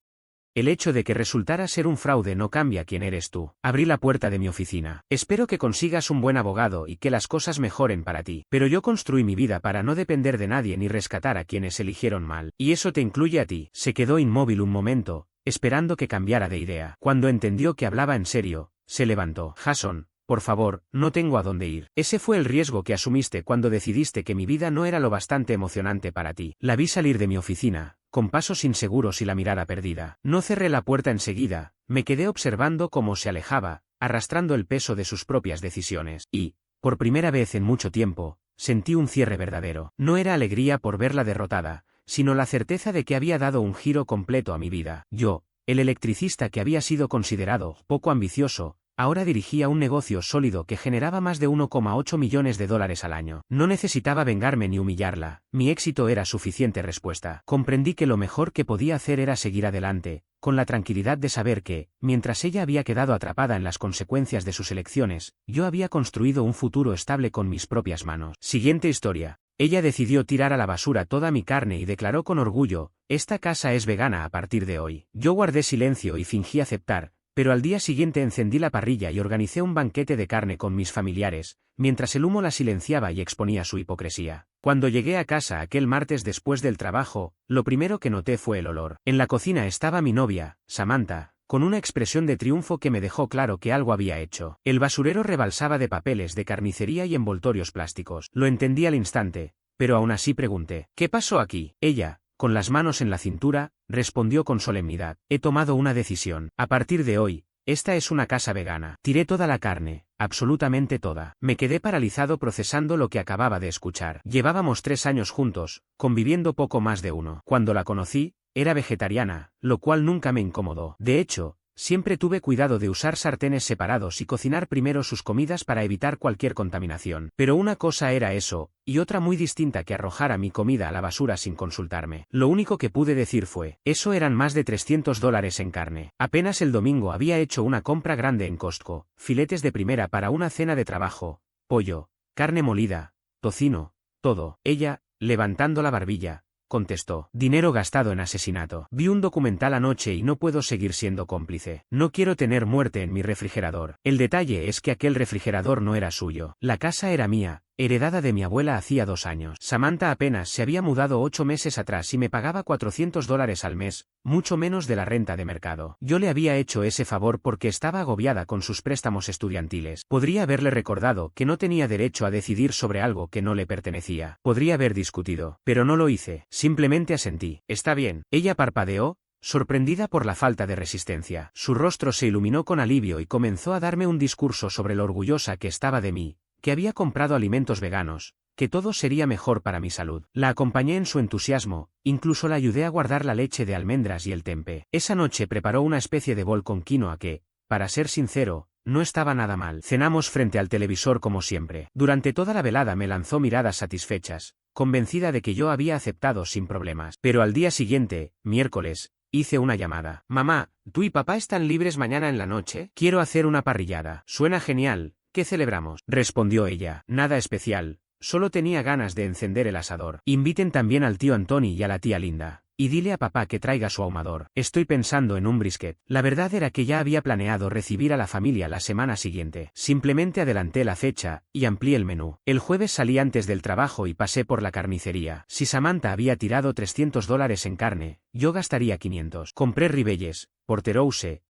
El hecho de que resultara ser un fraude no cambia quién eres tú. Abrí la puerta de mi oficina. Espero que consigas un buen abogado y que las cosas mejoren para ti. Pero yo construí mi vida para no depender de nadie ni rescatar a quienes eligieron mal. Y eso te incluye a ti. Se quedó inmóvil un momento, esperando que cambiara de idea. Cuando entendió que hablaba en serio, se levantó. Jason, por favor, no tengo a dónde ir. Ese fue el riesgo que asumiste cuando decidiste que mi vida no era lo bastante emocionante para ti. La vi salir de mi oficina, con pasos inseguros y la mirada perdida. No cerré la puerta enseguida, me quedé observando cómo se alejaba, arrastrando el peso de sus propias decisiones. Y, por primera vez en mucho tiempo, sentí un cierre verdadero. No era alegría por verla derrotada, sino la certeza de que había dado un giro completo a mi vida. Yo, el electricista que había sido considerado poco ambicioso, ahora dirigía un negocio sólido que generaba más de 1,8 millones de dólares al año. No necesitaba vengarme ni humillarla, mi éxito era suficiente respuesta. Comprendí que lo mejor que podía hacer era seguir adelante, con la tranquilidad de saber que, mientras ella había quedado atrapada en las consecuencias de sus elecciones, yo había construido un futuro estable con mis propias manos. Siguiente historia. Ella decidió tirar a la basura toda mi carne y declaró con orgullo, esta casa es vegana a partir de hoy. Yo guardé silencio y fingí aceptar, pero al día siguiente encendí la parrilla y organicé un banquete de carne con mis familiares, mientras el humo la silenciaba y exponía su hipocresía. Cuando llegué a casa aquel martes después del trabajo, lo primero que noté fue el olor. En la cocina estaba mi novia, Samantha, con una expresión de triunfo que me dejó claro que algo había hecho. El basurero rebalsaba de papeles de carnicería y envoltorios plásticos. Lo entendí al instante, pero aún así pregunté, ¿qué pasó aquí? Ella, con las manos en la cintura, respondió con solemnidad, he tomado una decisión. A partir de hoy, esta es una casa vegana. Tiré toda la carne, absolutamente toda. Me quedé paralizado procesando lo que acababa de escuchar. Llevábamos 3 años juntos, conviviendo poco más de 1. Cuando la conocí, era vegetariana, lo cual nunca me incomodó. De hecho, siempre tuve cuidado de usar sartenes separados y cocinar primero sus comidas para evitar cualquier contaminación. Pero una cosa era eso, y otra muy distinta que arrojara mi comida a la basura sin consultarme. Lo único que pude decir fue, eso eran más de $300 en carne. Apenas el domingo había hecho una compra grande en Costco, filetes de primera para una cena de trabajo, pollo, carne molida, tocino, todo. Ella, levantando la barbilla, contestó, dinero gastado en asesinato. Vi un documental anoche y no puedo seguir siendo cómplice. No quiero tener muerte en mi refrigerador. El detalle es que aquel refrigerador no era suyo. La casa era mía, heredada de mi abuela hacía 2 años. Samantha apenas se había mudado 8 meses atrás y me pagaba $400 al mes, mucho menos de la renta de mercado. Yo le había hecho ese favor porque estaba agobiada con sus préstamos estudiantiles. Podría haberle recordado que no tenía derecho a decidir sobre algo que no le pertenecía. Podría haber discutido, pero no lo hice. Simplemente asentí. Está bien. Ella parpadeó, sorprendida por la falta de resistencia. Su rostro se iluminó con alivio y comenzó a darme un discurso sobre lo orgullosa que estaba de mí, que había comprado alimentos veganos, que todo sería mejor para mi salud. La acompañé en su entusiasmo, incluso la ayudé a guardar la leche de almendras y el tempeh. Esa noche preparó una especie de bol con quinoa que, para ser sincero, no estaba nada mal. Cenamos frente al televisor como siempre. Durante toda la velada me lanzó miradas satisfechas, convencida de que yo había aceptado sin problemas. Pero al día siguiente, miércoles, hice una llamada. Mamá, ¿tú y papá están libres mañana en la noche? Quiero hacer una parrillada. Suena genial. ¿Qué celebramos? Respondió ella. Nada especial, solo tenía ganas de encender el asador. Inviten también al tío Antoni y a la tía Linda. Y dile a papá que traiga su ahumador. Estoy pensando en un brisket. La verdad era que ya había planeado recibir a la familia la semana siguiente. Simplemente adelanté la fecha, y amplié el menú. El jueves salí antes del trabajo y pasé por la carnicería. Si Samantha había tirado $300 en carne, yo gastaría 500. Compré ribeyes, porterouse,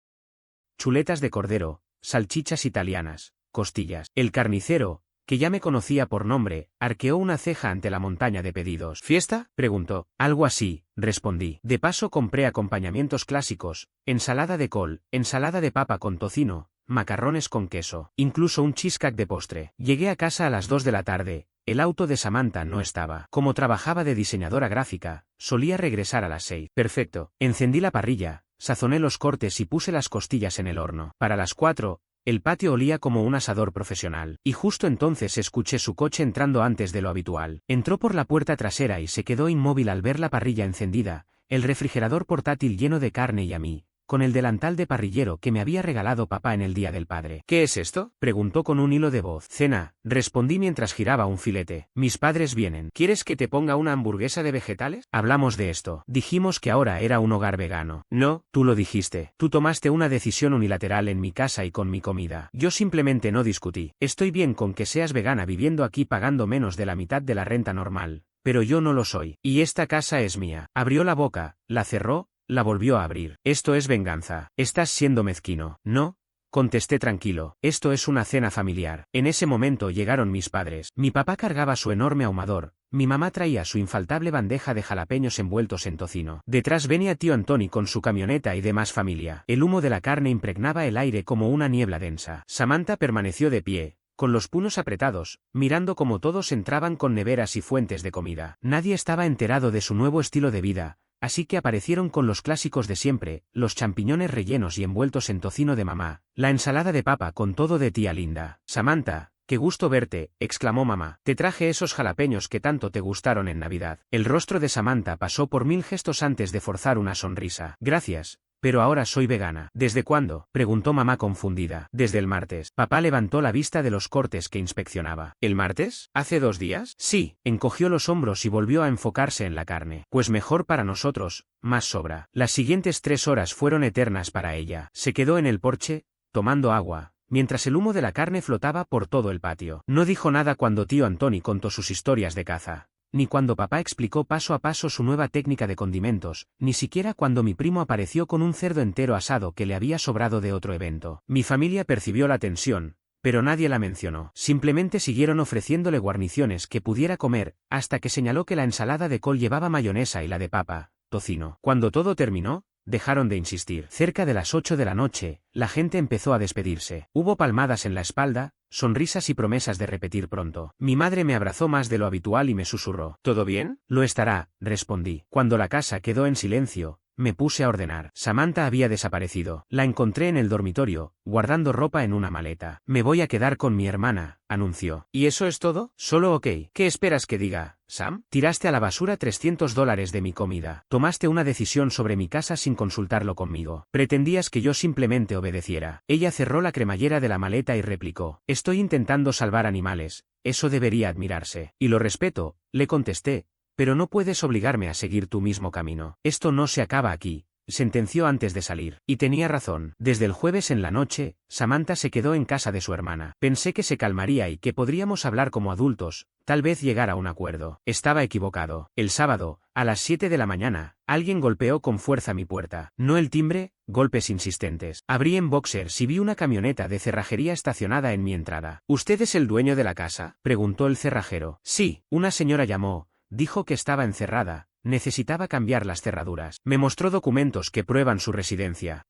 chuletas de cordero, salchichas italianas, costillas. El carnicero, que ya me conocía por nombre, arqueó una ceja ante la montaña de pedidos. ¿Fiesta?, preguntó. Algo así, respondí. De paso compré acompañamientos clásicos, ensalada de col, ensalada de papa con tocino, macarrones con queso, incluso un cheesecake de postre. Llegué a casa a las 2 de la tarde, el auto de Samantha no estaba. Como trabajaba de diseñadora gráfica, solía regresar a las 6. Perfecto. Encendí la parrilla, sazoné los cortes y puse las costillas en el horno. Para las 4, el patio olía como un asador profesional, y justo entonces escuché su coche entrando antes de lo habitual. Entró por la puerta trasera y se quedó inmóvil al ver la parrilla encendida, el refrigerador portátil lleno de carne y a mí, con el delantal de parrillero que me había regalado papá en el Día del Padre. ¿Qué es esto?, preguntó con un hilo de voz. Cena, respondí mientras giraba un filete. Mis padres vienen. ¿Quieres que te ponga una hamburguesa de vegetales? Hablamos de esto. Dijimos que ahora era un hogar vegano. No, tú lo dijiste. Tú tomaste una decisión unilateral en mi casa y con mi comida. Yo simplemente no discutí. Estoy bien con que seas vegana viviendo aquí pagando menos de la mitad de la renta normal, pero yo no lo soy. Y esta casa es mía. Abrió la boca, la cerró, la volvió a abrir. Esto es venganza. Estás siendo mezquino. No, contesté tranquilo. Esto es una cena familiar. En ese momento llegaron mis padres. Mi papá cargaba su enorme ahumador. Mi mamá traía su infaltable bandeja de jalapeños envueltos en tocino. Detrás venía tío Antoni con su camioneta y demás familia. El humo de la carne impregnaba el aire como una niebla densa. Samantha permaneció de pie, con los puños apretados, mirando cómo todos entraban con neveras y fuentes de comida. Nadie estaba enterado de su nuevo estilo de vida, así que aparecieron con los clásicos de siempre, los champiñones rellenos y envueltos en tocino de mamá, la ensalada de papa con todo de tía Linda. Samantha, qué gusto verte, exclamó mamá. Te traje esos jalapeños que tanto te gustaron en Navidad. El rostro de Samantha pasó por 1000 gestos antes de forzar una sonrisa. Gracias. Pero ahora soy vegana. ¿Desde cuándo?, preguntó mamá confundida. Desde el martes. Papá levantó la vista de los cortes que inspeccionaba. ¿El martes? ¿Hace 2 días? Sí. Encogió los hombros y volvió a enfocarse en la carne. Pues mejor para nosotros, más sobra. Las siguientes 3 horas fueron eternas para ella. Se quedó en el porche, tomando agua, mientras el humo de la carne flotaba por todo el patio. No dijo nada cuando tío Antoni contó sus historias de caza, ni cuando papá explicó paso a paso su nueva técnica de condimentos, ni siquiera cuando mi primo apareció con un cerdo entero asado que le había sobrado de otro evento. Mi familia percibió la tensión, pero nadie la mencionó. Simplemente siguieron ofreciéndole guarniciones que pudiera comer, hasta que señaló que la ensalada de col llevaba mayonesa y la de papa, tocino. Cuando todo terminó, dejaron de insistir. Cerca de las 8 de la noche, la gente empezó a despedirse. Hubo palmadas en la espalda, sonrisas y promesas de repetir pronto. Mi madre me abrazó más de lo habitual y me susurró. ¿Todo bien? Lo estará, respondí. Cuando la casa quedó en silencio, me puse a ordenar. Samantha había desaparecido. La encontré en el dormitorio, guardando ropa en una maleta. Me voy a quedar con mi hermana, anunció. ¿Y eso es todo? Solo ok. ¿Qué esperas que diga, Sam? Tiraste a la basura $300 de mi comida. Tomaste una decisión sobre mi casa sin consultarlo conmigo. Pretendías que yo simplemente obedeciera. Ella cerró la cremallera de la maleta y replicó. Estoy intentando salvar animales. Eso debería admirarse. Y lo respeto, le contesté. Pero no puedes obligarme a seguir tu mismo camino. Esto no se acaba aquí, sentenció antes de salir. Y tenía razón. Desde el jueves en la noche, Samantha se quedó en casa de su hermana. Pensé que se calmaría y que podríamos hablar como adultos, tal vez llegar a un acuerdo. Estaba equivocado. El sábado, a las 7 de la mañana, alguien golpeó con fuerza mi puerta. No el timbre, golpes insistentes. Abrí en boxers y vi una camioneta de cerrajería estacionada en mi entrada. ¿Usted es el dueño de la casa?, preguntó el cerrajero. Sí, una señora llamó. Dijo que estaba encerrada, necesitaba cambiar las cerraduras. Me mostró documentos que prueban su residencia.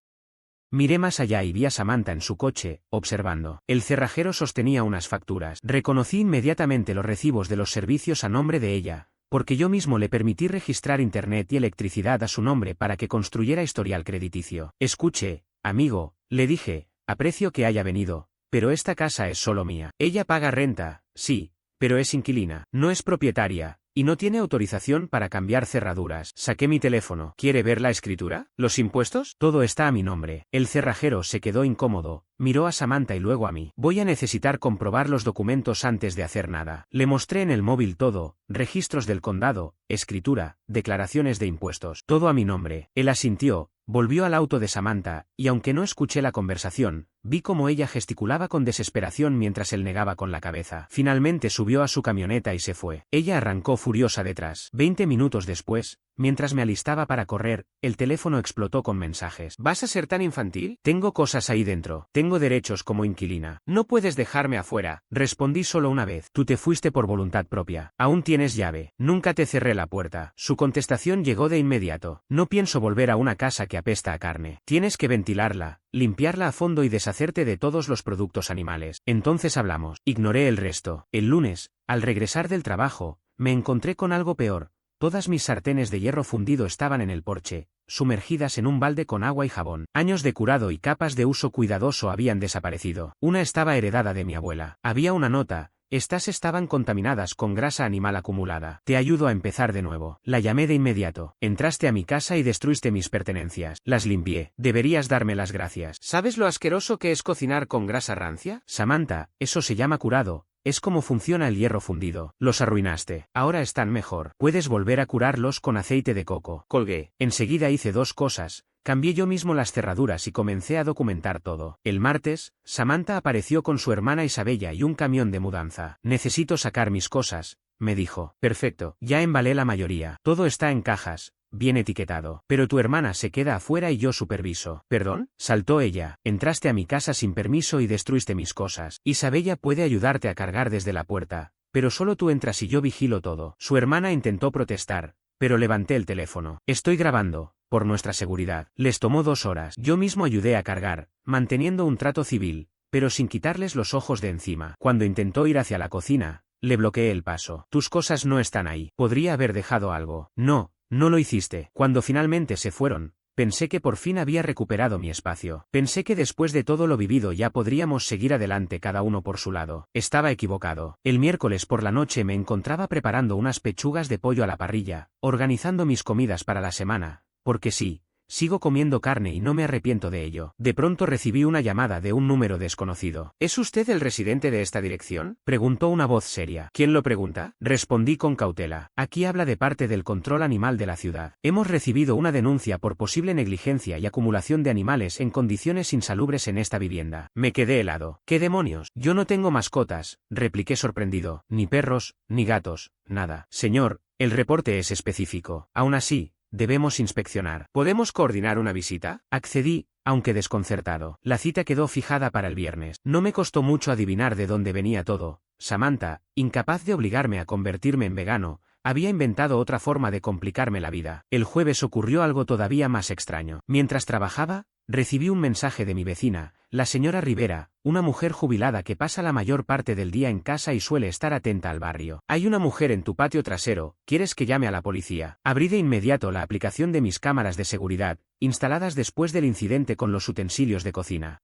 Miré más allá y vi a Samantha en su coche, observando. El cerrajero sostenía unas facturas. Reconocí inmediatamente los recibos de los servicios a nombre de ella, porque yo mismo le permití registrar internet y electricidad a su nombre para que construyera historial crediticio. Escuche, amigo, le dije, aprecio que haya venido, pero esta casa es solo mía. Ella paga renta, sí, pero es inquilina, no es propietaria. Y no tiene autorización para cambiar cerraduras. Saqué mi teléfono. ¿Quiere ver la escritura? ¿Los impuestos? Todo está a mi nombre. El cerrajero se quedó incómodo, miró a Samantha y luego a mí. Voy a necesitar comprobar los documentos antes de hacer nada. Le mostré en el móvil todo, registros del condado, escritura, declaraciones de impuestos. Todo a mi nombre. Él asintió. Volvió al auto de Samantha, y aunque no escuché la conversación, vi cómo ella gesticulaba con desesperación mientras él negaba con la cabeza. Finalmente subió a su camioneta y se fue. Ella arrancó furiosa detrás. 20 minutos después, mientras me alistaba para correr, el teléfono explotó con mensajes. ¿Vas a ser tan infantil? Tengo cosas ahí dentro. Tengo derechos como inquilina. No puedes dejarme afuera. Respondí solo una vez. Tú te fuiste por voluntad propia. Aún tienes llave. Nunca te cerré la puerta. Su contestación llegó de inmediato. No pienso volver a una casa que apesta a carne. Tienes que ventilarla, limpiarla a fondo y deshacerte de todos los productos animales. Entonces hablamos. Ignoré el resto. El lunes, al regresar del trabajo, me encontré con algo peor. Todas mis sartenes de hierro fundido estaban en el porche, sumergidas en un balde con agua y jabón. Años de curado y capas de uso cuidadoso habían desaparecido. Una estaba heredada de mi abuela. Había una nota. Estas estaban contaminadas con grasa animal acumulada. Te ayudo a empezar de nuevo. La llamé de inmediato. Entraste a mi casa y destruiste mis pertenencias. Las limpié. Deberías darme las gracias. ¿Sabes lo asqueroso que es cocinar con grasa rancia? Samantha, eso se llama curado. Es como funciona el hierro fundido. Los arruinaste. Ahora están mejor. Puedes volver a curarlos con aceite de coco. Colgué. Enseguida hice 2 cosas. Cambié yo mismo las cerraduras y comencé a documentar todo. El martes, Samantha apareció con su hermana Isabella y un camión de mudanza. Necesito sacar mis cosas, me dijo. Perfecto. Ya embalé la mayoría. Todo está en cajas. Bien etiquetado. Pero tu hermana se queda afuera y yo superviso. ¿Perdón? Saltó ella. Entraste a mi casa sin permiso y destruiste mis cosas. Isabella puede ayudarte a cargar desde la puerta, pero solo tú entras y yo vigilo todo. Su hermana intentó protestar, pero levanté el teléfono. Estoy grabando, por nuestra seguridad. Les tomó 2 horas. Yo mismo ayudé a cargar, manteniendo un trato civil, pero sin quitarles los ojos de encima. Cuando intentó ir hacia la cocina, le bloqueé el paso. Tus cosas no están ahí. Podría haber dejado algo. No. No lo hiciste. Cuando finalmente se fueron, pensé que por fin había recuperado mi espacio. Pensé que después de todo lo vivido ya podríamos seguir adelante cada uno por su lado. Estaba equivocado. El miércoles por la noche me encontraba preparando unas pechugas de pollo a la parrilla, organizando mis comidas para la semana, porque sí, sigo comiendo carne y no me arrepiento de ello. De pronto recibí una llamada de un número desconocido. ¿Es usted el residente de esta dirección?, preguntó una voz seria. ¿Quién lo pregunta?, respondí con cautela. Aquí habla de parte del control animal de la ciudad. Hemos recibido una denuncia por posible negligencia y acumulación de animales en condiciones insalubres en esta vivienda. Me quedé helado. ¿Qué demonios? Yo no tengo mascotas, repliqué sorprendido. Ni perros, ni gatos, nada. Señor, el reporte es específico. Aún así, debemos inspeccionar. ¿Podemos coordinar una visita?, accedí, aunque desconcertado. La cita quedó fijada para el viernes. No me costó mucho adivinar de dónde venía todo. Samantha, incapaz de obligarme a convertirme en vegano, había inventado otra forma de complicarme la vida. El jueves ocurrió algo todavía más extraño. Mientras trabajaba, recibí un mensaje de mi vecina, la señora Rivera, una mujer jubilada que pasa la mayor parte del día en casa y suele estar atenta al barrio. Hay una mujer en tu patio trasero, ¿quieres que llame a la policía? Abrí de inmediato la aplicación de mis cámaras de seguridad, instaladas después del incidente con los utensilios de cocina.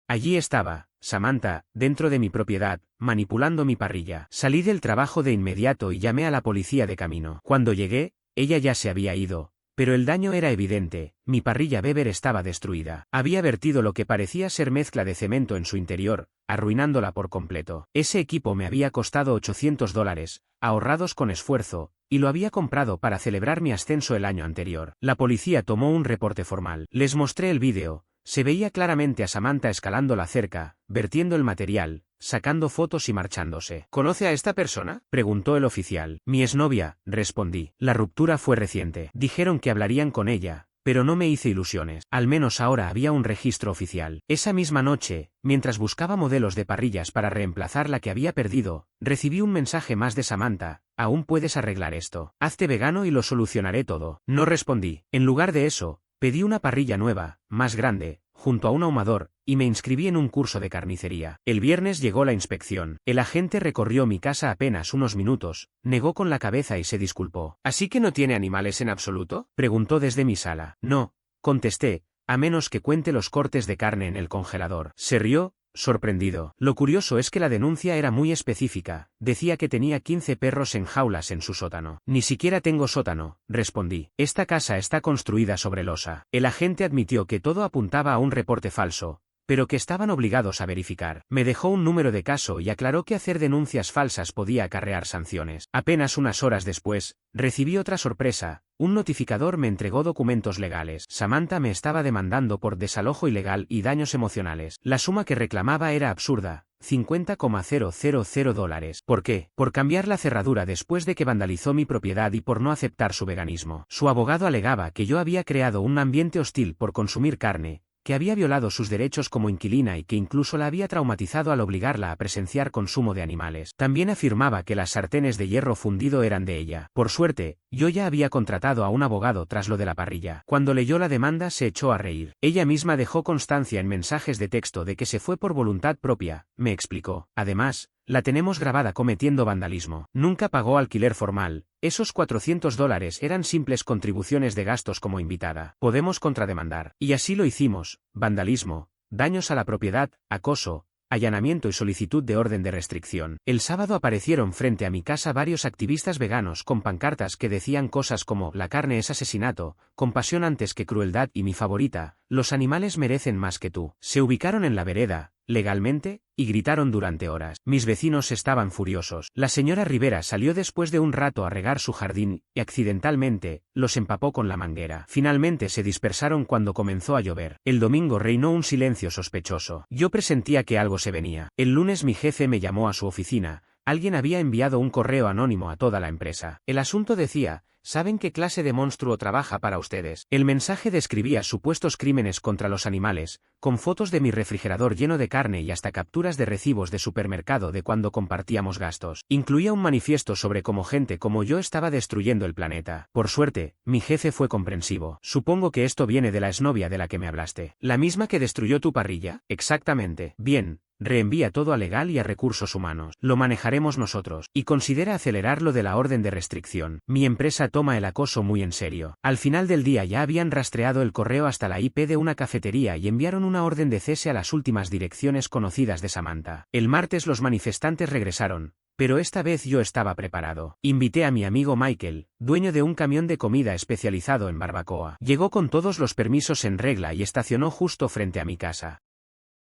Allí estaba, Samantha, dentro de mi propiedad, manipulando mi parrilla. Salí del trabajo de inmediato y llamé a la policía de camino. Cuando llegué, ella ya se había ido. Pero el daño era evidente, mi parrilla Weber estaba destruida. Había vertido lo que parecía ser mezcla de cemento en su interior, arruinándola por completo. Ese equipo me había costado $800, ahorrados con esfuerzo, y lo había comprado para celebrar mi ascenso el año anterior. La policía tomó un reporte formal. Les mostré el vídeo. Se veía claramente a Samantha escalando la cerca, vertiendo el material, sacando fotos y marchándose. ¿Conoce a esta persona?, preguntó el oficial. Mi exnovia, respondí. La ruptura fue reciente. Dijeron que hablarían con ella, pero no me hice ilusiones. Al menos ahora había un registro oficial. Esa misma noche, mientras buscaba modelos de parrillas para reemplazar la que había perdido, recibí un mensaje más de Samantha. ¿Aún puedes arreglar esto? Hazte vegano y lo solucionaré todo. No respondí. En lugar de eso, pedí una parrilla nueva, más grande, junto a un ahumador, y me inscribí en un curso de carnicería. El viernes llegó la inspección. El agente recorrió mi casa apenas unos minutos, negó con la cabeza y se disculpó. ¿Así que no tiene animales en absoluto?, preguntó desde mi sala. No, contesté, a menos que cuente los cortes de carne en el congelador. Se rió, sorprendido. Lo curioso es que la denuncia era muy específica. Decía que tenía 15 perros en jaulas en su sótano. Ni siquiera tengo sótano, respondí. Esta casa está construida sobre losa. El agente admitió que todo apuntaba a un reporte falso, pero que estaban obligados a verificar. Me dejó un número de caso y aclaró que hacer denuncias falsas podía acarrear sanciones. Apenas unas horas después, recibí otra sorpresa. Un notificador me entregó documentos legales. Samantha me estaba demandando por desalojo ilegal y daños emocionales. La suma que reclamaba era absurda, $50,000. ¿Por qué? Por cambiar la cerradura después de que vandalizó mi propiedad y por no aceptar su veganismo. Su abogado alegaba que yo había creado un ambiente hostil por consumir carne, que había violado sus derechos como inquilina y que incluso la había traumatizado al obligarla a presenciar consumo de animales. También afirmaba que las sartenes de hierro fundido eran de ella. Por suerte, yo ya había contratado a un abogado tras lo de la parrilla. Cuando leyó la demanda se echó a reír. Ella misma dejó constancia en mensajes de texto de que se fue por voluntad propia, me explicó. Además, la tenemos grabada cometiendo vandalismo. Nunca pagó alquiler formal. Esos $400 eran simples contribuciones de gastos como invitada. Podemos contrademandar. Y así lo hicimos. Vandalismo, daños a la propiedad, acoso, allanamiento y solicitud de orden de restricción. El sábado aparecieron frente a mi casa varios activistas veganos con pancartas que decían cosas como «La carne es asesinato», «Compasión antes que crueldad» y mi favorita, «Los animales merecen más que tú». Se ubicaron en la vereda, legalmente, y gritaron durante horas. Mis vecinos estaban furiosos. La señora Rivera salió después de un rato a regar su jardín y accidentalmente los empapó con la manguera. Finalmente se dispersaron cuando comenzó a llover. El domingo reinó un silencio sospechoso. Yo presentía que algo se venía. El lunes mi jefe me llamó a su oficina. Alguien había enviado un correo anónimo a toda la empresa. El asunto decía: ¿saben qué clase de monstruo trabaja para ustedes? El mensaje describía supuestos crímenes contra los animales, con fotos de mi refrigerador lleno de carne y hasta capturas de recibos de supermercado de cuando compartíamos gastos. Incluía un manifiesto sobre cómo gente como yo estaba destruyendo el planeta. Por suerte, mi jefe fue comprensivo. Supongo que esto viene de la exnovia de la que me hablaste. ¿La misma que destruyó tu parrilla? Exactamente. Bien. reenvía todo a legal y a recursos humanos. Lo manejaremos nosotros. Y considera acelerar lo de la orden de restricción. Mi empresa toma el acoso muy en serio. Al final del día ya habían rastreado el correo hasta la IP de una cafetería y enviaron una orden de cese a las últimas direcciones conocidas de Samantha. El martes los manifestantes regresaron, pero esta vez yo estaba preparado. Invité a mi amigo Michael, dueño de un camión de comida especializado en barbacoa. Llegó con todos los permisos en regla y estacionó justo frente a mi casa.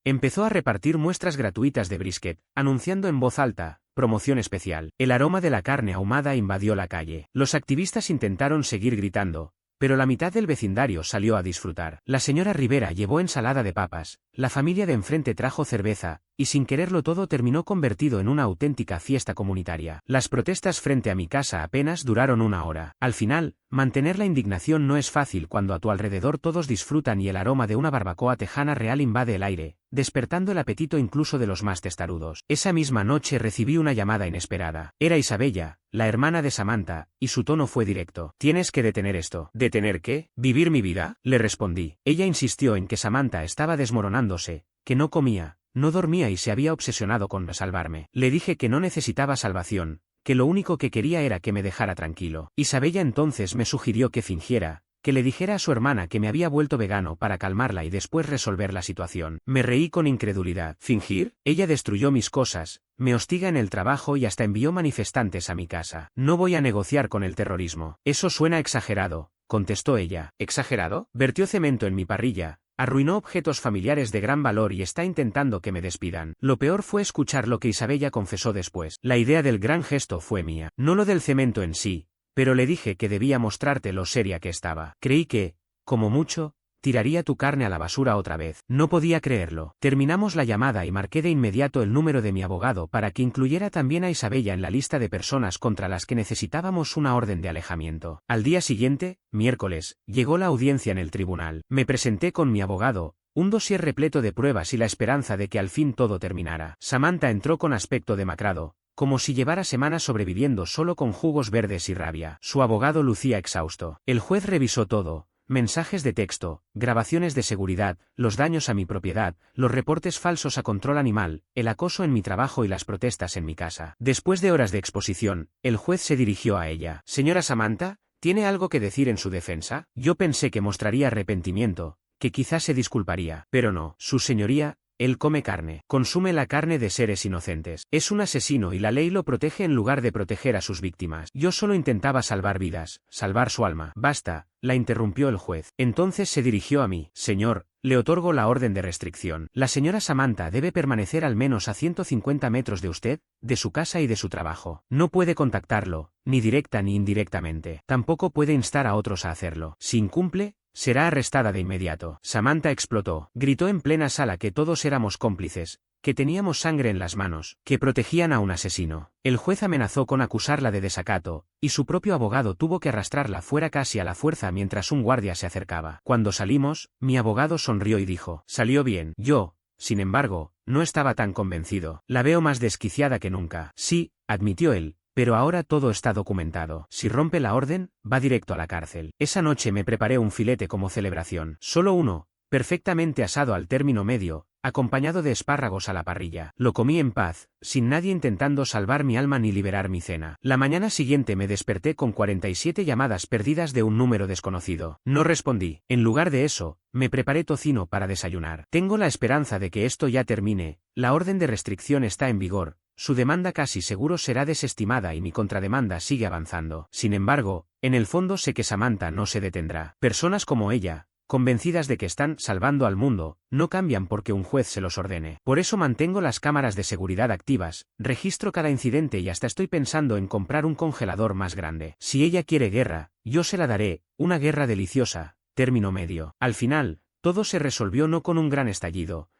Empezó a repartir muestras gratuitas de brisket, anunciando en voz alta: promoción especial. El aroma de la carne ahumada invadió la calle. Los activistas intentaron seguir gritando, pero la mitad del vecindario salió a disfrutar. La señora Rivera llevó ensalada de papas, la familia de enfrente trajo cerveza, y sin quererlo todo terminó convertido en una auténtica fiesta comunitaria. Las protestas frente a mi casa apenas duraron una hora. Al final, mantener la indignación no es fácil cuando a tu alrededor todos disfrutan y el aroma de una barbacoa tejana real invade el aire, despertando el apetito incluso de los más testarudos. Esa misma noche recibí una llamada inesperada. Era Isabella, la hermana de Samantha, y su tono fue directo. «Tienes que detener esto». ¿Detener qué? ¿Vivir mi vida? Le respondí. Ella insistió en que Samantha estaba desmoronándose, que no comía, no dormía y se había obsesionado con salvarme. Le dije que no necesitaba salvación, que lo único que quería era que me dejara tranquilo. Isabella entonces me sugirió que fingiera, que le dijera a su hermana que me había vuelto vegano para calmarla y después resolver la situación. Me reí con incredulidad. ¿Fingir? Ella destruyó mis cosas, me hostiga en el trabajo y hasta envió manifestantes a mi casa. No voy a negociar con el terrorismo. Eso suena exagerado, contestó ella. ¿Exagerado? Vertió cemento en mi parrilla, arruinó objetos familiares de gran valor y está intentando que me despidan. Lo peor fue escuchar lo que Isabella confesó después. La idea del gran gesto fue mía, no lo del cemento en sí, pero le dije que debía mostrarte lo seria que estaba. Creí que, como mucho, tiraría tu carne a la basura otra vez. No podía creerlo. Terminamos la llamada y marqué de inmediato el número de mi abogado para que incluyera también a Isabella en la lista de personas contra las que necesitábamos una orden de alejamiento. Al día siguiente, miércoles, llegó la audiencia en el tribunal. Me presenté con mi abogado, un dossier repleto de pruebas y la esperanza de que al fin todo terminara. Samantha entró con aspecto demacrado, como si llevara semanas sobreviviendo solo con jugos verdes y rabia. Su abogado lucía exhausto. El juez revisó todo: mensajes de texto, grabaciones de seguridad, los daños a mi propiedad, los reportes falsos a control animal, el acoso en mi trabajo y las protestas en mi casa. Después de horas de exposición, el juez se dirigió a ella. «Señora Samantha, ¿tiene algo que decir en su defensa?» Yo pensé que mostraría arrepentimiento, que quizás se disculparía. Pero no. «Su señoría, él come carne. Consume la carne de seres inocentes. Es un asesino y la ley lo protege en lugar de proteger a sus víctimas. Yo solo intentaba salvar vidas, salvar su alma». «Basta», la interrumpió el juez. Entonces se dirigió a mí. «Señor, le otorgo la orden de restricción. La señora Samantha debe permanecer al menos a 150 metros de usted, de su casa y de su trabajo. No puede contactarlo, ni directa ni indirectamente. Tampoco puede instar a otros a hacerlo. Si incumple, será arrestada de inmediato». Samantha explotó. Gritó en plena sala que todos éramos cómplices, que teníamos sangre en las manos, que protegían a un asesino. El juez amenazó con acusarla de desacato, y su propio abogado tuvo que arrastrarla fuera casi a la fuerza mientras un guardia se acercaba. Cuando salimos, mi abogado sonrió y dijo: «Salió bien». Yo, sin embargo, no estaba tan convencido. «La veo más desquiciada que nunca». «Sí», admitió él, «pero ahora todo está documentado. Si rompe la orden, va directo a la cárcel». Esa noche me preparé un filete como celebración. Solo uno, perfectamente asado al término medio, acompañado de espárragos a la parrilla. Lo comí en paz, sin nadie intentando salvar mi alma ni liberar mi cena. La mañana siguiente me desperté con 47 llamadas perdidas de un número desconocido. No respondí. En lugar de eso, me preparé tocino para desayunar. Tengo la esperanza de que esto ya termine. La orden de restricción está en vigor. Su demanda casi seguro será desestimada y mi contrademanda sigue avanzando. Sin embargo, en el fondo sé que Samantha no se detendrá. Personas como ella, convencidas de que están salvando al mundo, no cambian porque un juez se los ordene. Por eso mantengo las cámaras de seguridad activas, registro cada incidente y hasta estoy pensando en comprar un congelador más grande. Si ella quiere guerra, yo se la daré, una guerra deliciosa, término medio. Al final, todo se resolvió no con un gran estallido,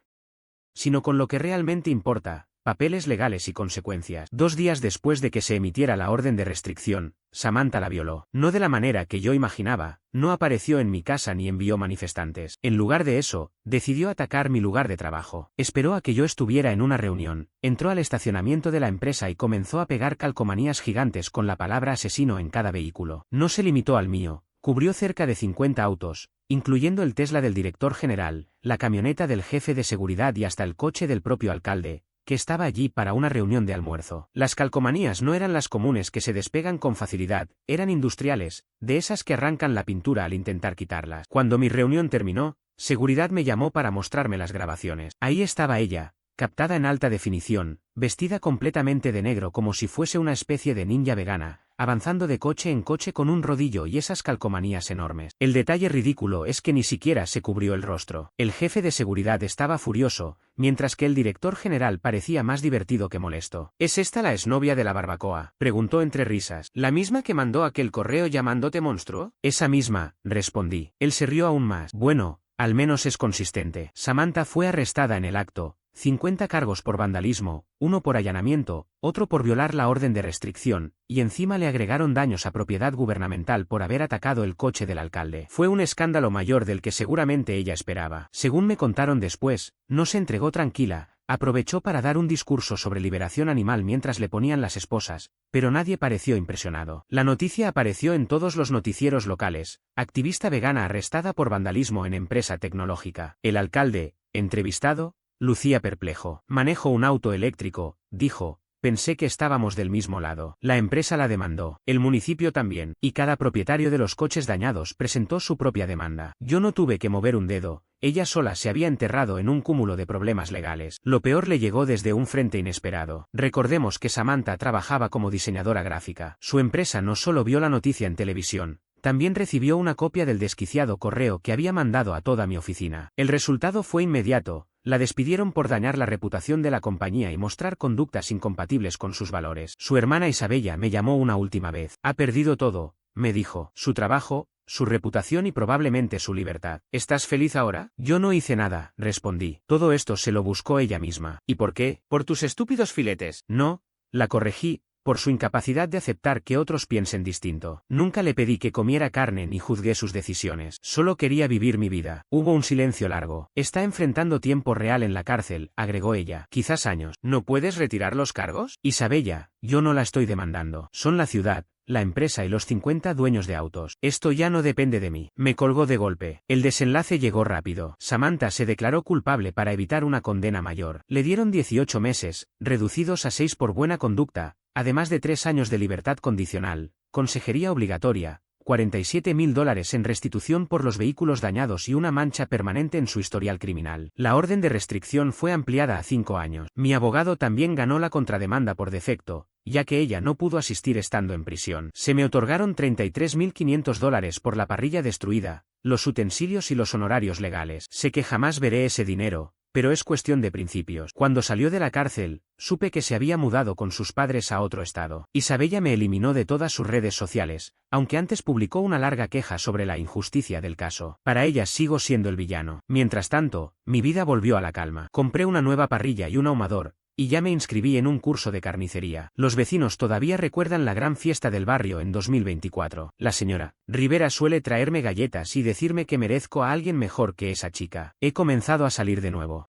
sino con lo que realmente importa: papeles legales y consecuencias. 2 días después de que se emitiera la orden de restricción, Samantha la violó. No de la manera que yo imaginaba, no apareció en mi casa ni envió manifestantes. En lugar de eso, decidió atacar mi lugar de trabajo. Esperó a que yo estuviera en una reunión, entró al estacionamiento de la empresa y comenzó a pegar calcomanías gigantes con la palabra asesino en cada vehículo. No se limitó al mío. Cubrió cerca de 50 autos, incluyendo el Tesla del director general, la camioneta del jefe de seguridad y hasta el coche del propio alcalde, que estaba allí para una reunión de almuerzo. Las calcomanías no eran las comunes que se despegan con facilidad, eran industriales, de esas que arrancan la pintura al intentar quitarlas. Cuando mi reunión terminó, seguridad me llamó para mostrarme las grabaciones. Ahí estaba ella, captada en alta definición, vestida completamente de negro como si fuese una especie de ninja vegana, avanzando de coche en coche con un rodillo y esas calcomanías enormes. El detalle ridículo es que ni siquiera se cubrió el rostro. El jefe de seguridad estaba furioso, mientras que el director general parecía más divertido que molesto. ¿Es esta la exnovia de la barbacoa?, preguntó entre risas. ¿La misma que mandó aquel correo llamándote monstruo? Esa misma, respondí. Él se rió aún más. Bueno, al menos es consistente. Samantha fue arrestada en el acto. 50 cargos por vandalismo, uno por allanamiento, otro por violar la orden de restricción, y encima le agregaron daños a propiedad gubernamental por haber atacado el coche del alcalde. Fue un escándalo mayor del que seguramente ella esperaba. Según me contaron después, no se entregó tranquila, aprovechó para dar un discurso sobre liberación animal mientras le ponían las esposas, pero nadie pareció impresionado. La noticia apareció en todos los noticieros locales: activista vegana arrestada por vandalismo en empresa tecnológica. El alcalde, entrevistado, lucía perplejo. Manejo un auto eléctrico, dijo. Pensé que estábamos del mismo lado. La empresa la demandó, el municipio también, y cada propietario de los coches dañados presentó su propia demanda. Yo no tuve que mover un dedo, ella sola se había enterrado en un cúmulo de problemas legales. Lo peor le llegó desde un frente inesperado. Recordemos que Samantha trabajaba como diseñadora gráfica. Su empresa no solo vio la noticia en televisión, también recibió una copia del desquiciado correo que había mandado a toda mi oficina. El resultado fue inmediato. La despidieron por dañar la reputación de la compañía y mostrar conductas incompatibles con sus valores. Su hermana Isabella me llamó una última vez. Ha perdido todo, me dijo. Su trabajo, su reputación y probablemente su libertad. ¿Estás feliz ahora? Yo no hice nada, respondí. Todo esto se lo buscó ella misma. ¿Y por qué? ¿Por tus estúpidos filetes? No, la corregí. Por su incapacidad de aceptar que otros piensen distinto. Nunca le pedí que comiera carne ni juzgué sus decisiones. Solo quería vivir mi vida. Hubo un silencio largo. Está enfrentando tiempo real en la cárcel, agregó ella. Quizás años. ¿No puedes retirar los cargos? Isabella, yo no la estoy demandando. Son la ciudad, la empresa y los 50 dueños de autos. Esto ya no depende de mí. Me colgó de golpe. El desenlace llegó rápido. Samantha se declaró culpable para evitar una condena mayor. Le dieron 18 meses, reducidos a 6 por buena conducta, además de 3 años de libertad condicional, consejería obligatoria, $47.000 en restitución por los vehículos dañados y una mancha permanente en su historial criminal. La orden de restricción fue ampliada a 5 años. Mi abogado también ganó la contrademanda por defecto, ya que ella no pudo asistir estando en prisión. Se me otorgaron $33.500 por la parrilla destruida, los utensilios y los honorarios legales. Sé que jamás veré ese dinero, pero es cuestión de principios. Cuando salió de la cárcel, supe que se había mudado con sus padres a otro estado. Isabella me eliminó de todas sus redes sociales, aunque antes publicó una larga queja sobre la injusticia del caso. Para ella sigo siendo el villano. Mientras tanto, mi vida volvió a la calma. Compré una nueva parrilla y un ahumador, y ya me inscribí en un curso de carnicería. Los vecinos todavía recuerdan la gran fiesta del barrio en 2024. La señora Rivera suele traerme galletas y decirme que merezco a alguien mejor que esa chica. He comenzado a salir de nuevo.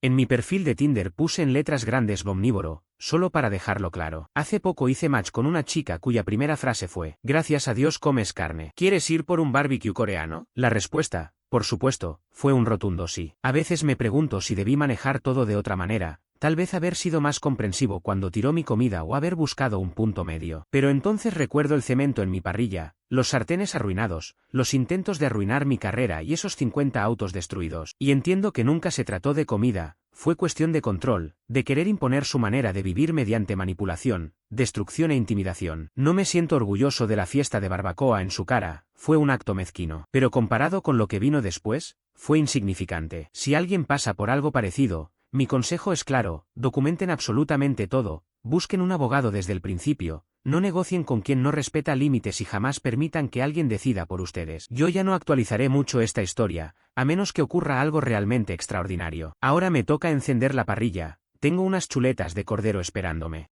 En mi perfil de Tinder puse en letras grandes omnívoro, solo para dejarlo claro. Hace poco hice match con una chica cuya primera frase fue: gracias a Dios comes carne. ¿Quieres ir por un barbecue coreano? La respuesta, por supuesto, fue un rotundo sí. A veces me pregunto si debí manejar todo de otra manera. Tal vez haber sido más comprensivo cuando tiró mi comida o haber buscado un punto medio. Pero entonces recuerdo el cemento en mi parrilla, los sartenes arruinados, los intentos de arruinar mi carrera y esos 50 autos destruidos. Y entiendo que nunca se trató de comida, fue cuestión de control, de querer imponer su manera de vivir mediante manipulación, destrucción e intimidación. No me siento orgulloso de la fiesta de barbacoa en su cara, fue un acto mezquino. Pero comparado con lo que vino después, fue insignificante. Si alguien pasa por algo parecido, mi consejo es claro: documenten absolutamente todo, busquen un abogado desde el principio, no negocien con quien no respeta límites y jamás permitan que alguien decida por ustedes. Yo ya no actualizaré mucho esta historia, a menos que ocurra algo realmente extraordinario. Ahora me toca encender la parrilla, tengo unas chuletas de cordero esperándome.